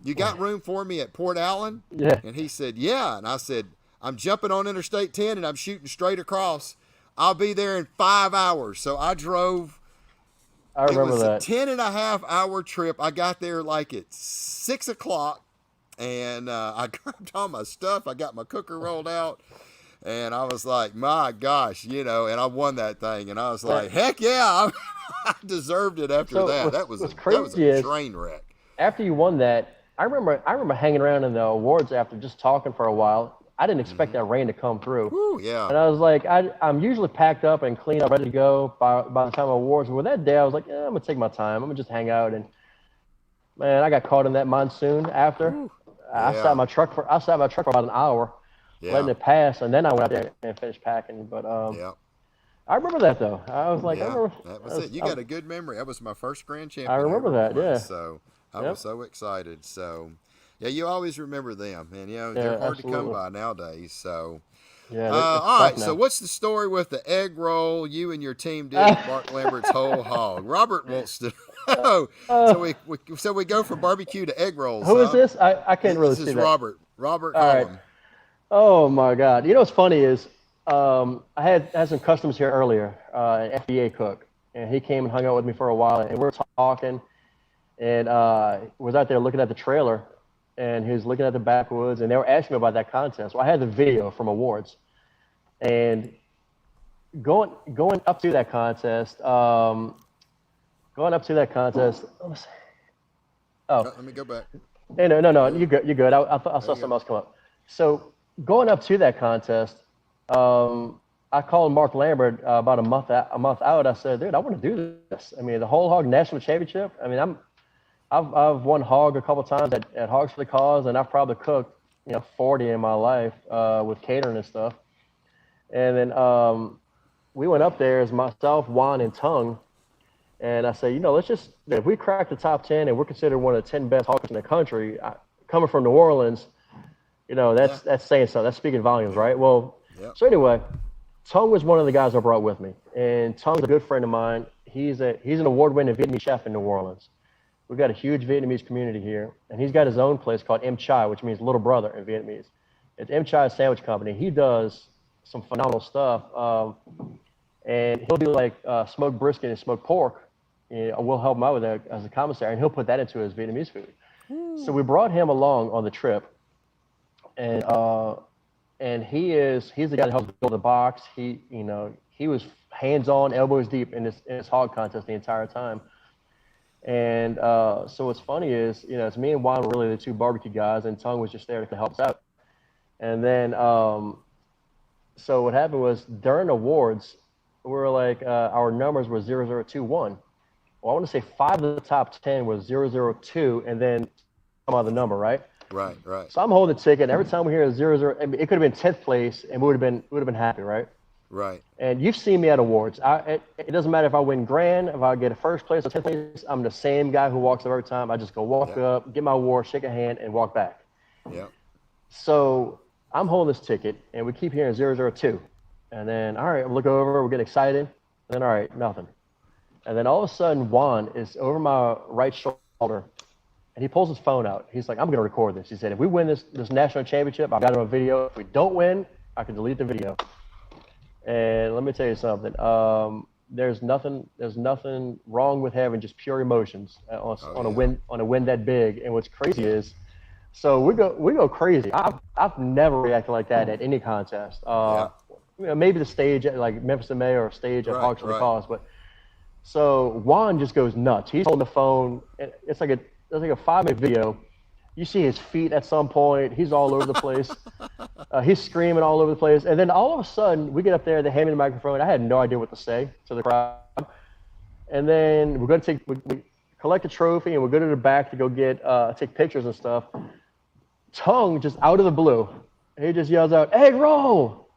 you got room for me at Port Allen? Yeah. And he said, yeah. And I said, I'm jumping on Interstate 10 and I'm shooting straight across. I'll be there in 5 hours. So I drove. I remember that. It was a 10.5-hour trip. I got there like at 6 o'clock, and I grabbed all my stuff. I got my cooker rolled out, and I was like, my gosh, and I won that thing. And I was like, heck yeah, I deserved it after that. That was a train wreck. After you won that, I remember hanging around in the awards after just talking for a while. I didn't expect that rain to come through. Ooh, yeah. And I was like, I'm usually packed up and clean up, ready to go by the time of awards. But that day, I was like, I'm going to take my time. I'm going to just hang out. And, man, I got caught in that monsoon after. Ooh, I sat in my truck for about an hour, letting it pass. And then I went out there and finished packing. But I remember that, though. I was like, that was it. You got a good memory. That was my first Grand Champion. I remember that, yeah. So I was so excited. So. Yeah, you always remember them, and they're hard to come by nowadays. So, all right. So, what's the story with the egg roll you and your team did at Mark Lambert's Whole Hog? Robert wants to know. So we go from barbecue to egg rolls. Who is this? I can't really see that. This is Robert. Robert all right. Oh my God! You know what's funny is I had some customers here earlier, an FBA cook, and he came and hung out with me for a while, and we were talking, and was out there looking at the trailer. And he was looking at the backwoods, and they were asking me about that contest. Well, I had the video from awards, and going up to that contest. Oh, let me go back. Hey, no, you're good. I saw something else come up. So going up to that contest, I called Mark Lambert about a month out. I said, dude, I want to do this. I mean, the Whole Hog National Championship. I mean, I've won hog a couple times at Hogs For A Cause, and I've probably cooked 40 in my life with catering and stuff. And then we went up there as myself, Juan, and Tung, and I said, let's just, if we crack the top 10 and we're considered one of the 10 best hogs in the country, coming from New Orleans, that's saying something. That's speaking volumes, right? Well, so anyway, Tung was one of the guys I brought with me, and Tung's a good friend of mine. He's an award-winning Vietnamese chef in New Orleans. We've got a huge Vietnamese community here, and he's got his own place called Em Chai, which means little brother in Vietnamese. It's Em Chai Sandwich Company. He does some phenomenal stuff, and he'll do like smoked brisket and smoked pork we'll help him out with that as a commissary, and he'll put that into his Vietnamese food. So we brought him along on the trip, and he's the guy that helps build the box. He was hands-on, elbows deep in this hog contest the entire time. And so what's funny is, it's me and Juan were really the two barbecue guys, and Tung was just there to help us out. And then, so what happened was during awards, we were like, our numbers were 0021. Well, I want to say 5 of the top 10 was 002, and then some other number, right? Right. So I'm holding the ticket. And every time we hear a 00, I mean, it could have been 10th place, and we would have been happy, right? Right. And you've seen me at awards. It doesn't matter if I win grand, if I get a 1st place or 10th place. I'm the same guy who walks up every time. I just go walk up, get my award, shake a hand, and walk back. Yeah. So I'm holding this ticket, and we keep hearing 002. And then, all right, I look over, we're getting excited. And then, all right, nothing. And then all of a sudden, Juan is over my right shoulder, and he pulls his phone out. He's like, I'm going to record this. He said, if we win this national championship, I've got it on video. If we don't win, I can delete the video. And let me tell you something. There's nothing wrong with having just pure emotions on a win that big. And what's crazy is, so we go crazy. I've never reacted like that at any contest. Maybe the stage at like Memphis In May or a stage at Hogs For A Cause, but so Juan just goes nuts. He's on the phone. It's like a 5-minute video. You see his feet at some point. He's all over the place. He's screaming all over the place. And then all of a sudden, we get up there, they hand me the microphone. I had no idea what to say to the crowd. And then we're going to we collect the trophy, and we go to the back to go take pictures and stuff. Tung, just out of the blue, he just yells out, "Hey, roll!"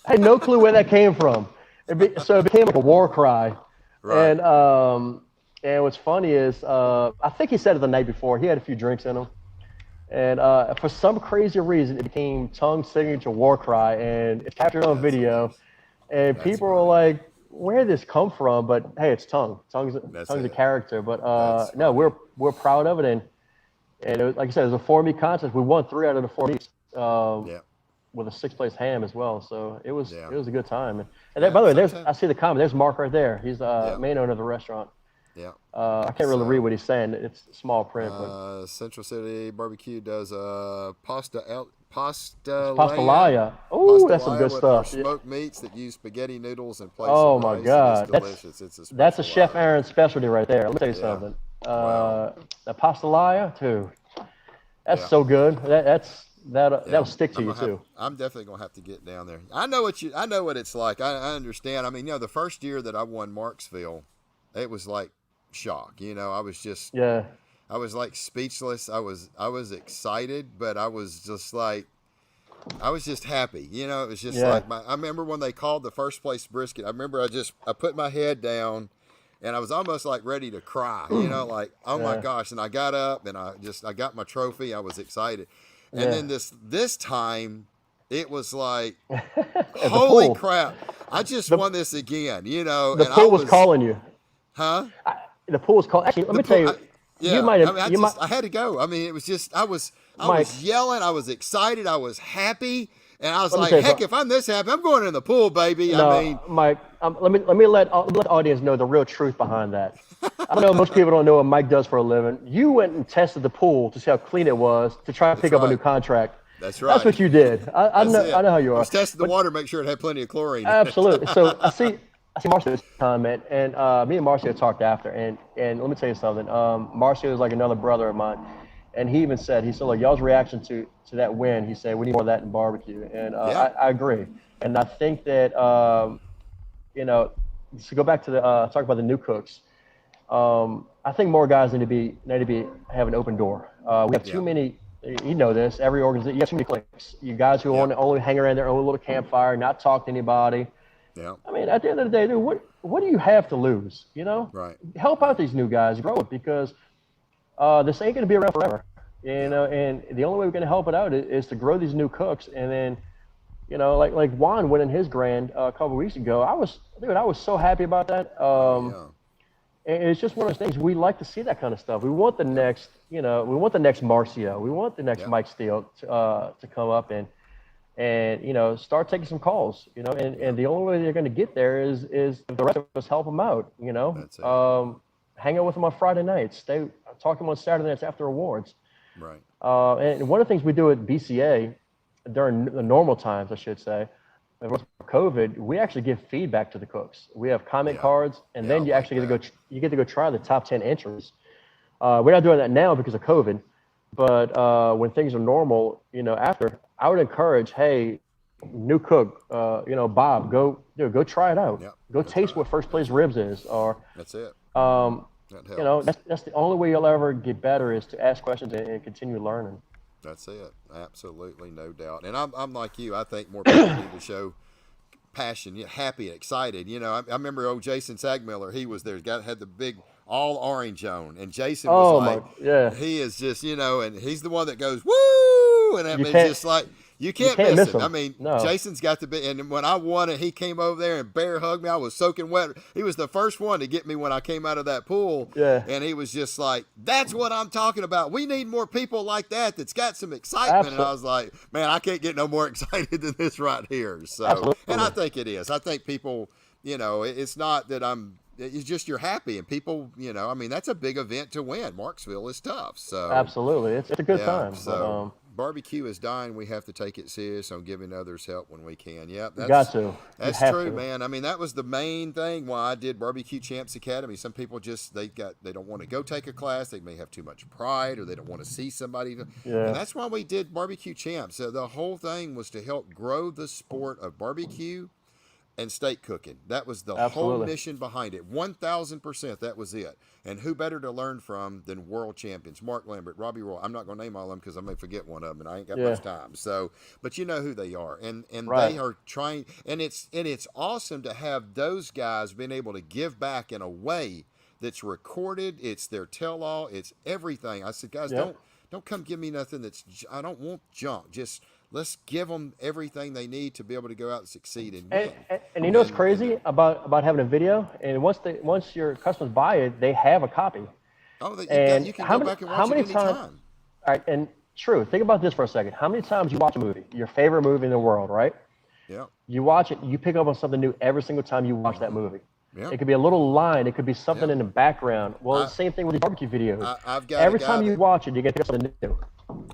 I had no clue where that came from. So it became like a war cry. Right. And what's funny is, I think he said it the night before. He had a few drinks in him. And for some crazy reason, it became Tung's signature war cry, and it's captured on video. And people were like, where did this come from? But hey, it's Tung. Tung's a character. But no, we're proud of it. And it was, like I said, it was a 4-meat contest. We won 3 out of the 4 meets with a 6th place ham as well. So it was a good time. And then, by the way, I see the comment. There's Mark right there. He's the main owner of the restaurant. Yeah. I can't really read what he's saying. It's small print. But Central City BBQ does pasta pastelaya. Oh, that's some good stuff. Smoked meats that use spaghetti noodles in place of rice. My God, it's delicious. That's a Chef Aaron specialty right there. Let me tell you something. The pastelaya too. That's so good. That'll stick to you too. I'm definitely gonna have to get down there. I know what it's like. I understand. I mean, the first year that I won Marksville, it was like shock. I was just I was like speechless. I was excited, but I was just happy. It was just like I remember when they called the first place brisket. I remember I put my head down, and I was almost like ready to cry. Like, oh my gosh! And I got up and I got my trophy. I was excited, and then this time it was like, holy crap! I just won this again. The pool was calling you. Huh? The pool was calling. Actually, let me tell you. I had to go. I mean, it was just I was yelling. I was excited. I was happy, and I was like, "Heck, if I'm this happy, I'm going in the pool, baby." No, Mike, let me let the audience know the real truth behind that. I know most people don't know what Mike does for a living. You went and tested the pool to see how clean it was to try to pick up a new contract. That's right. That's what you did. I know how you are. I was testing the water, make sure it had plenty of chlorine. Absolutely. So I see Marcio's comment, and me and Marcio talked after, and let me tell you something. Marcio is like another brother of mine, and he even said, like, y'all's reaction to that win, he said, we need more of that in barbecue, and I agree. And I think that, to go back to talk about the new cooks, I think more guys need to have an open door. We have too many. You know this. Every organization, you have too many cliques. You guys who want to only hang around their own little campfire, not talk to anybody. Yeah. I mean, at the end of the day, dude, what do you have to lose? Right. Help out these new guys, grow it, because this ain't going to be around forever. And the only way we're going to help it out is to grow these new cooks. And then, like Juan winning his grand a couple of weeks ago, I was so happy about that. And it's just one of those things. We like to see that kind of stuff. We want the next, we want the next Marcio. We want the next Mike Steele to come up and start taking some calls, and the only way they're going to get there is if the rest of us help them out, That's it. hang out with them on Friday nights. They talk to them on Saturday nights after awards. Right. And one of the things we do at BCA during the normal times, I should say, before COVID, we actually give feedback to the cooks. We have comment cards, and then you actually get to go try the top 10 entries. We're not doing that now because of COVID, but when things are normal, after, I would encourage, hey, new cook, Bob, go try it out. Yep. Go taste what first place ribs is, or that's it. That helps. That's the only way you'll ever get better is to ask questions and continue learning. That's it. Absolutely, no doubt. And I'm like you. I think more people need to show passion, happy and excited. I remember old Jason Sagmiller. He was there. Had the big all orange on, and Jason was he is just and he's the one that goes woo, and it's just like. You can't miss him. I mean, Jason's got to be. And when I won it, he came over there and bear hugged me. I was soaking wet. He was the first one to get me when I came out of that pool. Yeah. And he was just like, "That's what I'm talking about. We need more people like that. That's got some excitement." Absolutely. And I was like, "Man, I can't get no more excited than this right here." So, absolutely. And I think it is. I think people, it's not that it's just you're happy and people, I mean, that's a big event to win. Marksville is tough. So absolutely, it's a good time. So. Barbecue is dying. We have to take it serious on giving others help when we can. Yeah, got to. That's true, man. I mean, that was the main thing why I did Barbecue Champs Academy. Some people just they don't want to go take a class. They may have too much pride, or they don't want to see somebody. Yeah. And that's why we did Barbecue Champs. So the whole thing was to help grow the sport of barbecue and steak cooking. That was the whole mission behind it. 1,000%. That was it. And who better to learn from than world champions? Mark Lambert, Robbie Roy. I'm not going to name all of them because I may forget one of them, and I ain't got much time. So, but you know who they are, and they are trying. And it's awesome to have those guys being able to give back in a way that's recorded. It's their tell-all. It's everything. I said, guys, don't come give me nothing I don't want junk. Just let's give them everything they need to be able to go out and succeed and win. And you know what's crazy about having a video? And once your customers buy it, they have a copy. Oh, you can go back and watch it anytime. All right, and true. Think about this for a second. How many times you watch a movie, your favorite movie in the world, right? Yeah. You watch it, you pick up on something new every single time you watch that movie. Yeah. It could be a little line. It could be something in the background. Well, the same thing with the barbecue videos. Every time you watch it, you get something new.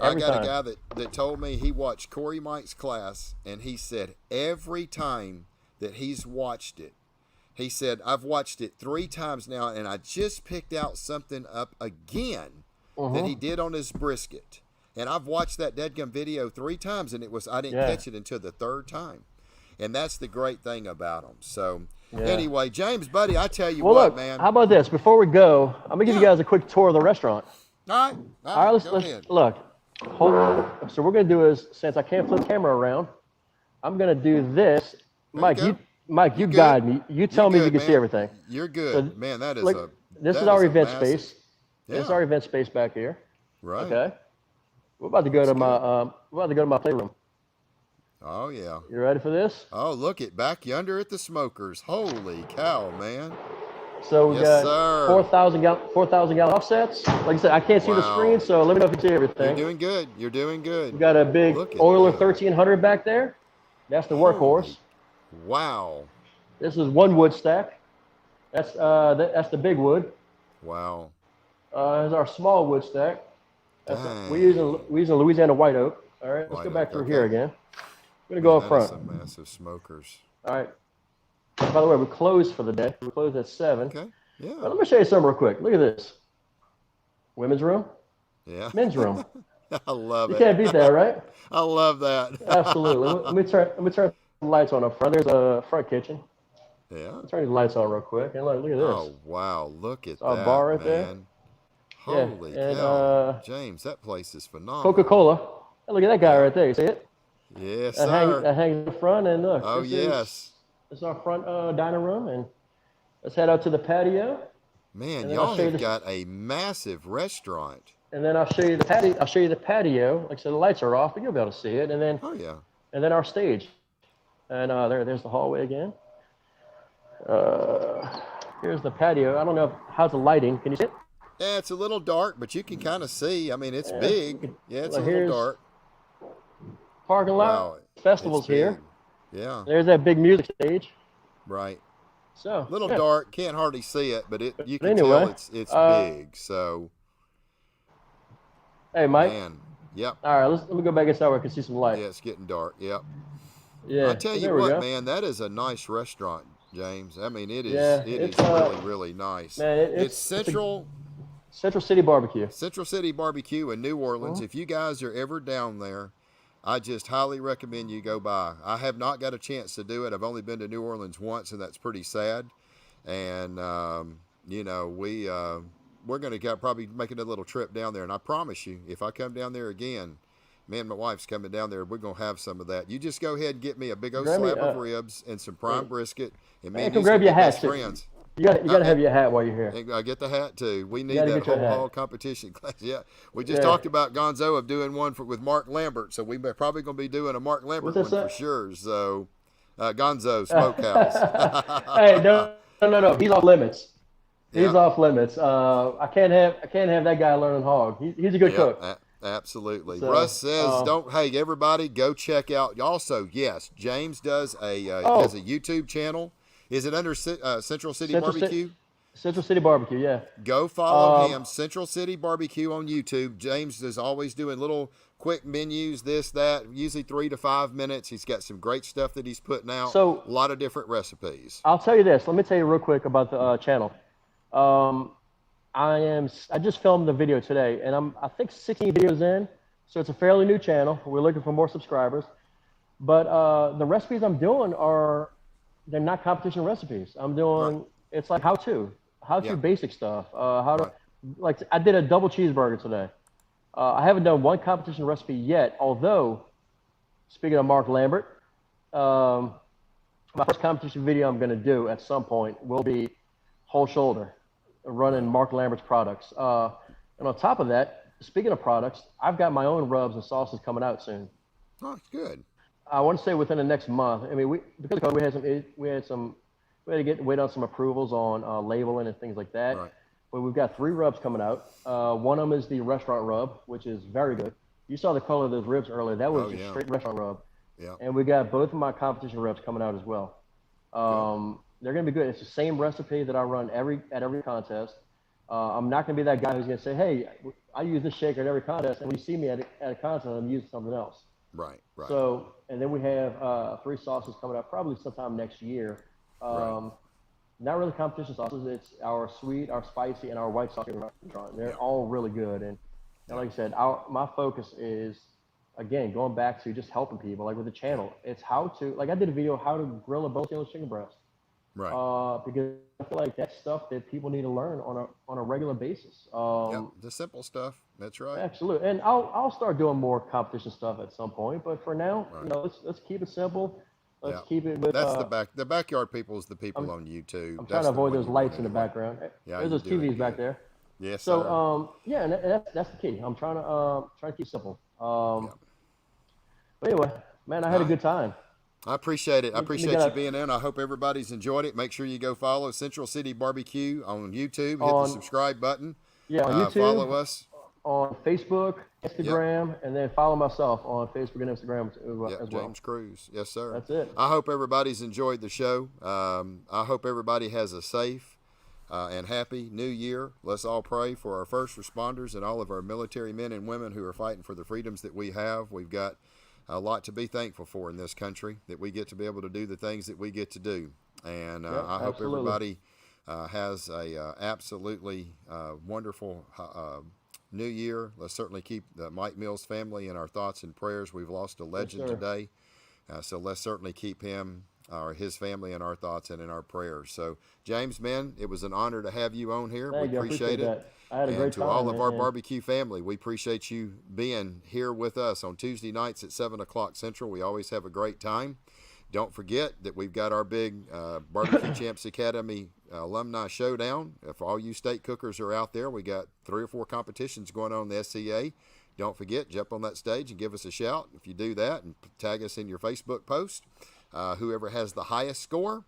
I got a guy that told me he watched Corey Mike's class, and he said every time that he's watched it, he said, I've watched it 3 times now, and I just picked out something up again that he did on his brisket. And I've watched that Deadgum video 3 times, and I didn't catch it until the 3rd time. And that's the great thing about them. So anyway, James, buddy, I tell you look, man. How about this? Before we go, I'm going to give you guys a quick tour of the restaurant. All right, let's look. So we're going to do is, since I can't flip the camera around, I'm going to do this. Mike, you guide me. You tell me you can see everything. You're good. So, man, that is this is our event space. Yeah. This is our event space back here. Right. Okay. We're about to go to my playroom. Oh yeah. You ready for this? Oh, look it back yonder at the smokers. Holy cow, man. So we got 4,000 gallon offsets. Like I said, I can't see the screen, so let me know if you can see everything. You're doing good. We got a big Oiler 1300 back there. That's the workhorse. Wow. This is one wood stack. That's the big wood. Wow. Here's our small wood stack. We're using Louisiana white oak. All right, let's go back through here again. I'm gonna go up front. Some massive smokers. All right. By the way, we closed for the day. We closed at 7. Okay. Yeah. But let me show you something real quick. Look at this. Women's room. Yeah. Men's room. I love it. You can't beat that, right? I love that. Absolutely. Let me turn the lights on up front. There's a front kitchen. Yeah. I'll turn these lights on real quick. And look at this. Oh wow! Look at that. Our bar right there. Holy cow, James! That place is phenomenal. Coca-Cola. Look at that guy right there. You see it? Yes, sir. That hangs in the front, and look. Oh, this is our front dining room, and let's head out to the patio. Man, y'all have got a massive restaurant. And then I'll show you the patio. Like I said, the lights are off, but you'll be able to see it. And then, and then our stage. And there's the hallway again. Here's the patio. I don't know how's the lighting. Can you see it? Yeah, it's a little dark, but you can kind of see. I mean, it's big. Yeah, it's a little dark. Parking lot. Wow, festivals here. Yeah. There's that big music stage. Right. So Little yeah. dark, can't hardly see it, but you But can tell anyway, it's uh, big. So, hey Mike. man, yep, All right, let me go back inside where I can see some light. yeah, it's getting dark. Yep. I Yeah, tell so you there we what, go. man, that is a nice restaurant, James. I mean, Yeah, it it's is really really nice. man, It's it's a Central Central City BBQ. Central City BBQ in New Orleans. Mhm. If you guys are ever down there, I just highly recommend you go by. I have not got a chance to do it. I've only been to New Orleans once, and that's pretty sad. And you know, we're going to probably making a little trip down there. And I promise you, if I come down there again, me and my wife's coming down there. We're going to have some of that. You just go ahead and get me a big old Grab me, slab of ribs and some prime hey, brisket, and me hey, and come you's grab going to your be hat. best friends. You Uh, gotta have your hat while you're here. and I get the hat too. We You need gotta that get your whole hat. hall competition class. Yeah, we just Yeah. talked about Gonzo of doing one with Mark Lambert, so we probably going to be doing a Mark What's Lambert that one for say? sure. So Gonzo Smokehouse. Hey, no. He's off limits. He's Yeah, off limits. I can't have that guy learning hog. He's a good yeah, cook. absolutely. Russ So, says, "Don't hey everybody go check out." Also, yes, James does has oh, a YouTube channel. Is it under Central City Central City, Barbecue? Central City Barbecue. Yeah. Go follow Um, him, Central City Barbecue on YouTube. James is always doing little quick menus, this, that, usually 3 to 5 minutes. He's got some great stuff that he's putting out, so a lot of different recipes. I'll tell you this. Let me tell you real quick about the channel. Um, I just filmed the video today, and I think 16 videos in, so it's a fairly new channel. We're looking for more subscribers, but the recipes I'm doing they're not competition recipes. I'm Right. doing it's like how to Yeah. basic stuff. How to Right. like I did a double cheeseburger today. I haven't done one competition recipe yet, although speaking of Mark Lambert, um, my first competition video I'm going to do at some point will be whole shoulder, running Right. Mark Lambert's products. And on top of that, speaking of products, I've got my own rubs and sauces coming out soon. Oh, it's good. I want to say within the next month. I mean, because of COVID, we had to wait on some approvals on labeling and things like that. Right. But we've got 3 rubs coming out. One of them is the restaurant rub, which is very good. You saw the color of those ribs earlier. That was Oh, just yeah. straight restaurant rub. Yeah. And we got both of my competition rubs coming out as well. Good. They're going to be good. It's the same recipe that I run at every contest. I'm not going to be that guy who's going to say, hey, I use this shaker at every contest. And when you see me at a contest, I'm using something else. Right. Right. So, and then we have 3 sauces coming out probably sometime next year. Right. Not really competition sauces. It's our sweet, our spicy, and our white sauce. They're Yeah. all really good. And like I said, my focus is, again, going back to just helping people. Like with the channel, it's how to, like I did a video, how to grill a boneless chicken breast. Right. Because I feel like that's stuff that people need to learn on a regular basis. Yep. The simple stuff. That's right. Absolutely, and I'll start doing more competition stuff at some point. But for now, Right. let's keep it simple. Let's Yeah. keep it with. That's the backyard people is the people I'm, on YouTube. I'm trying That's to the avoid way those you want lights in the anyway. background. Yeah, There's you're those doing TVs back good. there. Yes, So sir. yeah, and that's the key. I'm trying to keep it simple. Yeah. But anyway, man, I All had a right. good time. I appreciate it. I Let me appreciate get you a, being there, and I hope everybody's enjoyed it. Make sure you go follow Central City Barbecue on YouTube. Hit the on subscribe button. on YouTube, Follow us. on Facebook, Yep. Instagram, and then follow myself on Facebook and Instagram Yep. as well. James Cruse. Yes, sir. That's it. I hope everybody's enjoyed the show. I hope everybody has a safe and happy New Year. Let's all pray for our first responders and all of our military men and women who are fighting for the freedoms that we have. We've got a lot to be thankful for in this country, that we get to be able to do the things that we get to do. And Yep, I hope absolutely. everybody has a absolutely wonderful New Year. Let's certainly keep the Mike Mills family in our thoughts and prayers. We've lost a legend sir. today, so let's certainly keep him or his family in our thoughts and in our prayers. So, James, man, it was an honor to have you on here. Thank We you. I appreciate it. that. I had a And great to time, all of man. our And barbecue family, we appreciate you being here with us on Tuesday nights at 7 o'clock Central. We always have a great time. Don't forget that we've got our big Barbecue Champs Academy alumni showdown. If all you state cookers are out there, we got 3 or 4 competitions going on in the SCA. Don't forget, jump on that stage and give us a shout. If you do that and tag us in your Facebook post, whoever has the highest score,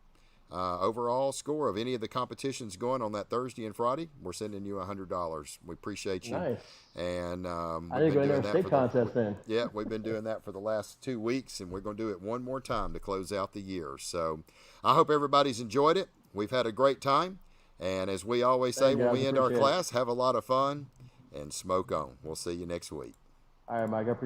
overall score of any of the competitions going on that Thursday and Friday, we're sending you $100. We appreciate you. nice. And I need to go in there and state contest then. yeah, we've been doing that for the last 2 weeks, and we're going to do it one more time to close out the year. So I hope everybody's enjoyed it. We've had a great time. And as we always say Thank you, when guys. we end our Appreciate it. class, have a lot of fun and smoke on. We'll see you next week. All right, Mike. I appreciate it.